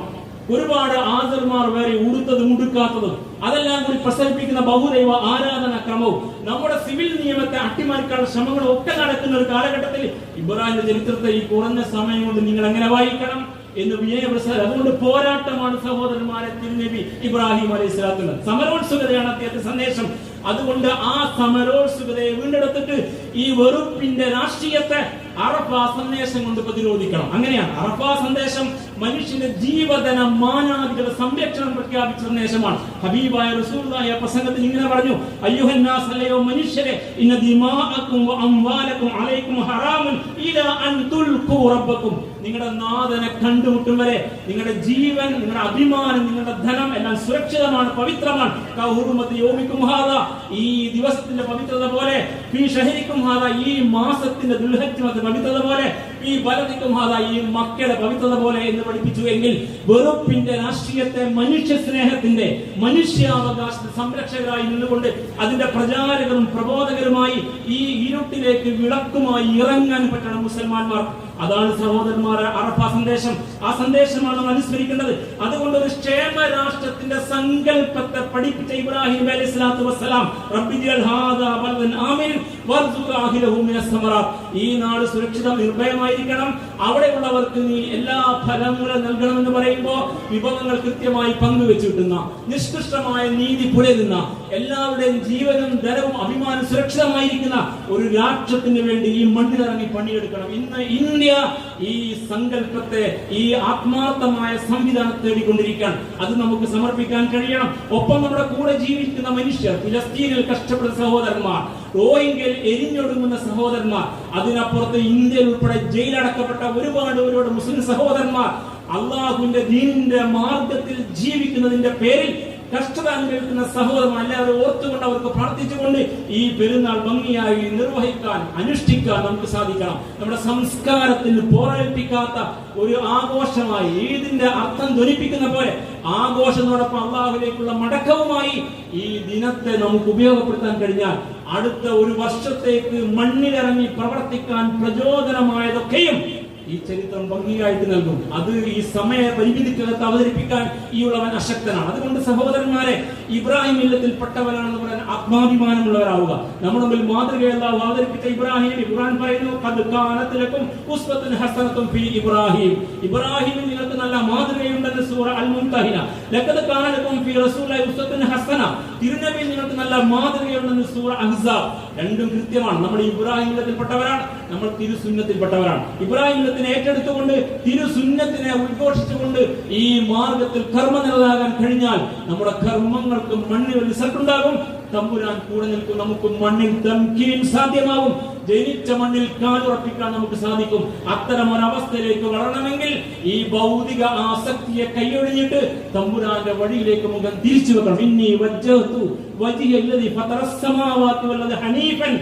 ഒരുപാട് ആസർമാർ വരെ ഉടുത്തതും ഉടുക്കാത്തതും അതെല്ലാം കൂടി പ്രസരിപ്പിക്കുന്ന ബഹുദൈവ ആരാധന ക്രമവും നമ്മുടെ സിവിൽ നിയമത്തെ അട്ടിമറിക്കാനുള്ള ശ്രമങ്ങളും ഒക്കെ നടക്കുന്ന ഒരു കാലഘട്ടത്തിൽ ഇബ്രാഹിമിന്റെ ചരിത്രത്തെ ഈ കുറഞ്ഞ സമയം കൊണ്ട് നിങ്ങൾ എങ്ങനെ വായിക്കണം എന്ന് വിനയപ്രസാദ്. അതുകൊണ്ട് പോരാട്ടമാണ് സഹോദരന്മാരെ തിരുനബി ഇബ്രാഹിം അലൈഹി സ്വലാത്തുള്ള സമരോത്സുകതയാണ് അദ്ദേഹത്തിന്റെ സന്ദേശം. അതുകൊണ്ട് ആ സമരോത്സുകതയെ വീണ്ടെടുത്തിട്ട് ഈ വെറുപ്പിന്റെ രാഷ്ട്രീയത്തെ അറഫ സന്ദേശം കൊണ്ട് പ്രതിരോധിക്കണം. അങ്ങനെയാണ് അറഫ സന്ദേശം മനുഷ്യന്റെ ജീവധന മാനാദികളുടെ സംരക്ഷണം പ്രഖ്യാപിച്ച സന്ദേശമാണ്. ഹബീബായ റസൂലുള്ളാഹി പ്രസംഗത്തിൽ ഇങ്ങനെ പറഞ്ഞു, അയ്യുഹന്നാസ് അല്ലയോ മനുഷ്യരെ, ഇന്ന ദിമാഅക്കും വ അംവാലക്കും അലൈക്കും ഹറാമുൻ ഇലാ അൻ തുൽഖു റബ്ബക്കും. നിങ്ങളുടെ നാഥനെ കണ്ടുമുട്ടും വരെ നിങ്ങളുടെ ജീവൻ, നിങ്ങളുടെ അഭിമാനം, നിങ്ങളുടെ ധനം എല്ലാം സുരക്ഷിതമാണ്, പവിത്രമാണ്. കൗഹുറുമത്തി യൗമിക്കും ഹാദാ, ഈ ദിവസത്തിന്റെ പവിത്രത പോലെ, ഫീ ഷഹരിക്കും ഹാദാ, ഈ മാസത്തിന്റെ ദുൽഹജ്ജ് പവിത്രത പോലെ, ഈ ബലദിക്കും ഹാദാ, ഈ മക്കയുടെ പവിത്രത പോലെ എന്ന് പഠിപ്പിച്ചു. എങ്കിൽ വെറുപ്പിന്റെ രാഷ്ട്രീയത്തെ മനുഷ്യ സ്നേഹത്തിന്റെ, മനുഷ്യാവകാശത്തിന്റെ സംരക്ഷകരായി നിന്നുകൊണ്ട് അതിന്റെ പ്രചാരകരും പ്രബോധകരുമായി ഈ ഇരുട്ടിലേക്ക് വിളക്കുമായി ഇറങ്ങാൻ പറ്റണം മുസൽമാന്മാർ. അതാണ് സഹോദരന്മാരെ അറഫ സന്ദേശം. ആ സന്ദേശമാണ് നമ്മൾ അനുസ്മരിക്കേണ്ടത്. അതുകൊണ്ട് ഒരു ക്ഷേമ രാഷ്ട്രത്തിന്റെ സങ്കല്പത്തെ പഠിപ്പിച്ച ഇബ്രാഹിം അലൈഹി സ്വലാത്തു വസ്സലാം, റബ്ബിജൽ ഹാദാ ബൽദൻ ആമിൻ വർസുഖ് അഹ്ലഹു മിനസ് സമറാത്ത്, ഈ നാട് സുരക്ഷിതം നിർഭയമായിരിക്കണം, അവിടെയുള്ളവർക്ക് നീ എല്ലാ ഫലങ്ങളും നൽകണമെന്ന് പറയുമ്പോൾ വിഭവങ്ങൾ കൃത്യമായി പങ്കുവെച്ചു കിട്ടുന്ന, നിഷ്കൃഷ്ടമായ നീതി പുലരുന്ന, എല്ലാവരുടെയും ജീവനും ധനവും അഭിമാനം സുരക്ഷിതമായിരിക്കുന്ന ഒരു രാഷ്ട്രത്തിന് വേണ്ടി ഈ മണ്ണിലിറങ്ങി പണിയെടുക്കണം. ഇന്ന് ഇന്ത്യ ഈ സങ്കല്പത്തെ, ഈ ആത്മാർത്ഥമായ സംവിധാനം തേടിക്കൊണ്ടിരിക്കുകയാണ്. അത് നമുക്ക് സമർപ്പിക്കാൻ കഴിയണം. ഒപ്പം നമ്മുടെ കൂടെ ജീവിക്കുന്ന മനുഷ്യർ, ഫിലസ്തീനിൽ കഷ്ടപ്പെടുന്ന സഹോദരന്മാർ, റോഹിംഗ്യയിൽ എരിഞ്ഞൊടുങ്ങുന്ന സഹോദരന്മാർ, അതിനപ്പുറത്ത് ഇന്ത്യയിൽ ഉൾപ്പെടെ ജയിലടക്കപ്പെട്ട ഒരുപാട് മുസ്ലിം സഹോദരന്മാർ അള്ളാഹുവിന്റെ ദീനിന്റെ മാർഗത്തിൽ ജീവിക്കുന്നതിന്റെ പേരിൽ കഷ്ടത അനുഭവിക്കുന്ന സഹോദരന്മാർ എല്ലാവരും ഓർത്തുകൊണ്ട് അവർക്ക് പ്രാർത്ഥിച്ചുകൊണ്ട് ഈ പെരുന്നാൾ ഭംഗിയായി നിർവഹിക്കാൻ, അനുഷ്ഠിക്കാൻ നമുക്ക് സാധിക്കണം. നമ്മുടെ സംസ്കാരത്തിന് പോരേൽപ്പിക്കാത്ത ഒരു ആഘോഷമായി, ഈദിന്റെ അർത്ഥം ധ്വനിപ്പിക്കുന്ന പോലെ ആഘോഷത്തോടൊപ്പം അള്ളാഹുവിലേക്കുള്ള മടക്കവുമായി ഈ ദിനത്തെ നമുക്ക് ഉപയോഗപ്പെടുത്താൻ കഴിഞ്ഞാൽ അടുത്ത ഒരു വർഷത്തേക്ക് മണ്ണിലിറങ്ങി പ്രവർത്തിക്കാൻ പ്രചോദനമായതൊക്കെയും ഈ ചരിത്രം ഭംഗിയായിട്ട് നൽകും. അത് ഈ സമയ പരിമിതിക്കകത്ത് അവതരിപ്പിക്കാൻ ഈ ഉള്ളവൻ അശക്തനാണ്. അതുകൊണ്ട് സഹോദരന്മാരെ, ഇബ്രാഹിം മില്ലത്തിൽപ്പെട്ടവരാണെന്ന് പറയാൻ ആത്മാഭിമാനമുള്ളവരാവുക. നമ്മുടെ മുമ്പിൽ മാതൃകയല്ലാഹു അവതരിപ്പിച്ച ഇബ്രാഹിം, ഖുർആൻ പറയുന്നു, ഖദ് കാനത് ലക്കും ഉസ്വത്തുൻ ഹസനത്തുൻ ഫീ ഇബ്രാഹിം, ഇബ്രാഹിമിൽ നിങ്ങൾക്ക് നല്ല മാതൃകയുണ്ടെന്ന് സൂറ അൽ മുംതഹിന. ലഖദ് കാന ലക്കും ഫീ റസൂലില്ലാഹി ഉസ്വത്തുൻ ഹസന, തിരുനബിയിൽ നിങ്ങൾക്ക് നല്ല മാതൃകയുണ്ടെന്ന് സൂറ അഹ്സാബ്. രണ്ടും കൃത്യമാണ്. നമ്മൾ ഇബ്രാഹിം മില്ലത്തിൽപ്പെട്ടവരാണ്, നമ്മൾ തിരുസുന്നത്തിൽപ്പെട്ടവരാണ്. ഇബ്രാഹിം ഏറ്റെടുത്തുകൊണ്ട് തിരുസുന്നത്തിനെ ഉദ്ഘോഷിച്ചുകൊണ്ട് ഈ മാർഗത്തിൽ കർമ്മനിരതരാകാൻ കഴിഞ്ഞാൽ നമ്മുടെ കർമ്മങ്ങൾക്ക് മണ്ണിൽ റിസൾട്ട് ഉണ്ടാകും. തമ്പുരാൻ കൂടെ നിൽക്കും. നമുക്ക് മണ്ണിൽ തംകീൻ സാധ്യമാകും. ജനിച്ച മണ്ണിൽ കാലുറപ്പിക്കാൻ നമുക്ക് സാധിക്കും. അത്തരം ഒരവസ്ഥയിലേക്ക് വളരണമെങ്കിൽ ഈ ഭൗതിക ആസക്തിയെ കൈയൊഴിഞ്ഞിട്ട് തമ്പുരാന്റെ വഴിയിലേക്ക് മുഖം തിരിച്ചു വെക്കണം. ഇന്നി വജ്ജഹ്തു വജ്ഹിയല്ലദീ ഫതറസ്സമാവാതി വല്ലദീ ഹനീഫൻ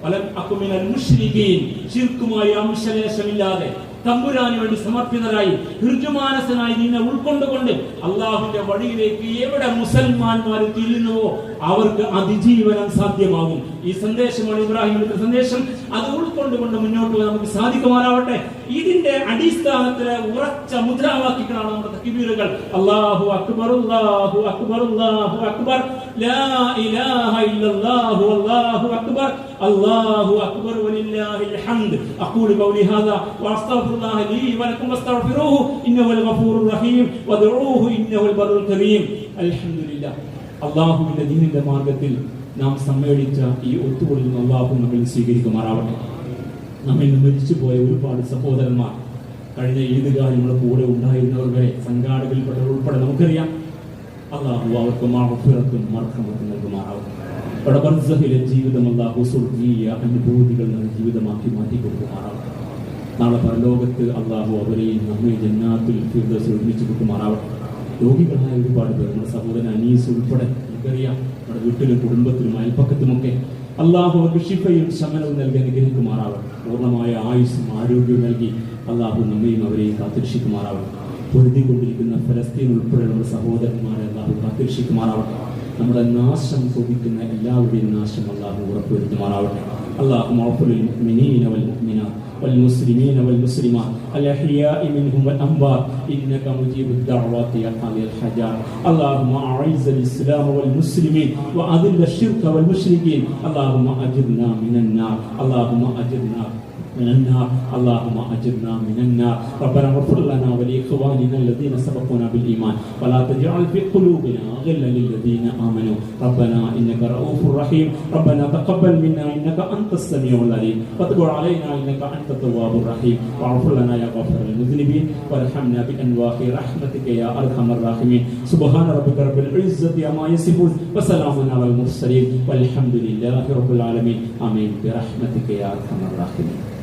വലം അകു മിനൽ മുശ്രികീൻ, ശിർക്കുമായി അംശലേശമില്ലാതെ തമ്പുരാന് വേണ്ടി സമർപ്പിതരായി ഋജുമാനസനായി നിന്നെ ഉൾക്കൊണ്ടുകൊണ്ട് അള്ളാഹുവിന്റെ വഴിയിലേക്ക് എവിടെ മുസൽമാന്മാർ തിരിയുന്നുവോ അവർക്ക് അതിജീവനം സാധ്യമാകും. ഈ സന്ദേശമാണ് ഇബ്രാഹിമിന്റെ സന്ദേശം. അത് ഉൾക്കൊണ്ടുകൊണ്ട് മുന്നോട്ട് പോകാൻ നമുക്ക് സാധിക്കുമാറാവട്ടെ. ഇതിന്റെ അടിസ്ഥാനത്തിലെ ഉറച്ച മുദ്രാവാക്യങ്ങളാണ് നമ്മുടെ തക്ബീറുകൾ. അല്ലാഹു അക്ബർ, അല്ലാഹു അക്ബർ, അല്ലാഹു അക്ബർ, ലാ ഇലാഹ ഇല്ലല്ലാഹു അല്ലാഹു അക്ബർ, അല്ലാഹു അക്ബർ വലില്ലാഹിൽ ഹംദ്. അഖൂലു ഖൗലി ഹാദാ വഅസ്തഗ്ഫിറുല്ലാഹ ലീ വലക്കും വസ്തഗ്ഫിറൂഹു ഇന്നഹുൽ ഗഫൂറുർ റഹീം വദ്ഉഹു ഇന്നഹുൽ ബറുൽ കരീം. അൽഹംദുലില്ലാഹ്. അല്ലാഹുവിന്റെ ദീനിന്റെ മാർഗത്തിൽ നാം സമ്മേളിച്ച ഈ ഒത്തുകൂടൽ അല്ലാഹു നമ്മിൽ സ്വീകരിക്കുമാറാവട്ടെ. നമ്മിൽ നിന്ന് മരിച്ചുപോയ ഒരുപാട് സഹോദരന്മാർ, കഴിഞ്ഞ ഈദ്ഗാഹിൽ നമ്മുടെ കൂടെ ഉണ്ടായിരുന്നവർ വരെ, സംഘാടകരിൽപ്പെട്ടവർ ഉൾപ്പെടെ നമുക്കറിയാം. അല്ലാഹു അവർക്ക് മഗ്ഫിറത്തും മർഹമത്തും നൽകുമാറാവട്ടെ. അവിടെ ബർസഖിലെ ജീവിതം അല്ലാഹു സ്വർഗീയ അനുഭൂതികൾ ജീവിതമാക്കി മാറ്റി കൊടുക്കുമാറാവട്ടെ. നാളെ പരലോകത്ത് അല്ലാഹു അവരെയും നമ്മെ ജന്നാത്തുൽ ഫിർദൗസിൽ ഒരുമിച്ച് കൊടുക്കുമാറാവട്ടെ. രോഗികളായ ഒരുപാട് പേർ, നമ്മുടെ സഹോദരൻ അനീസ് ഉൾപ്പെടെ നമുക്കറിയാം നമ്മുടെ വീട്ടിലും കുടുംബത്തിലും അയൽപ്പക്കത്തുമൊക്കെ അള്ളാഹു അവർക്ക് ശിഫയും ശമനവും നൽകി അനുഗ്രഹിക്കുമാറാവട്ടെ. പൂർണ്ണമായ ആയുസ്സും ആരോഗ്യവും നൽകി അള്ളാഹു നമ്മയും അവരെയും കാത്തുരക്ഷിക്കുമാറാവട്ടെ. പൊരുതിക്കൊണ്ടിരിക്കുന്ന ഫലസ്തീൻ ഉൾപ്പെടെ നമ്മുടെ സഹോദരന്മാരെ അള്ളാഹു കാത്തുരക്ഷിക്കുമാറാവട്ടെ. നമ്മുടെ നാശം കൊതിക്കുന്ന എല്ലാവരുടെയും നാശം അള്ളാഹു ഉറപ്പുവരുത്തുമാറാവട്ടെ. اللهم اغفر للمؤمنين والمؤمنات والمسلمين والمسلمات الأحياء منهم والأموات إنك مجيب الدعوات يا قاضي الحاجات. اللهم أعز الإسلام والمسلمين وأذل الشرك والمشركين. اللهم أجرنا من النار. اللهم أجرنا من النار. اللهم أجرنا من النار. ربنا اغفر لنا ولإخواننا الذين سبقونا بالإيمان ولا تجعل في قلوبنا غلا للذين آمنوا. ربنا إنك رؤوف رحيم. ربنا تقبل منا إنك أنت السميع العليم وتب علينا إنك أنت التواب الرحيم. واغفر لنا يا غافر المذنبين وارحمنا بأنواع رحمتك يا أرحم الراحمين. سبحان ربك رب العزة عما يصفون وسلام على المرسلين والحمد لله رب العالمين. آمين برحمتك يا أرحم الراحمين.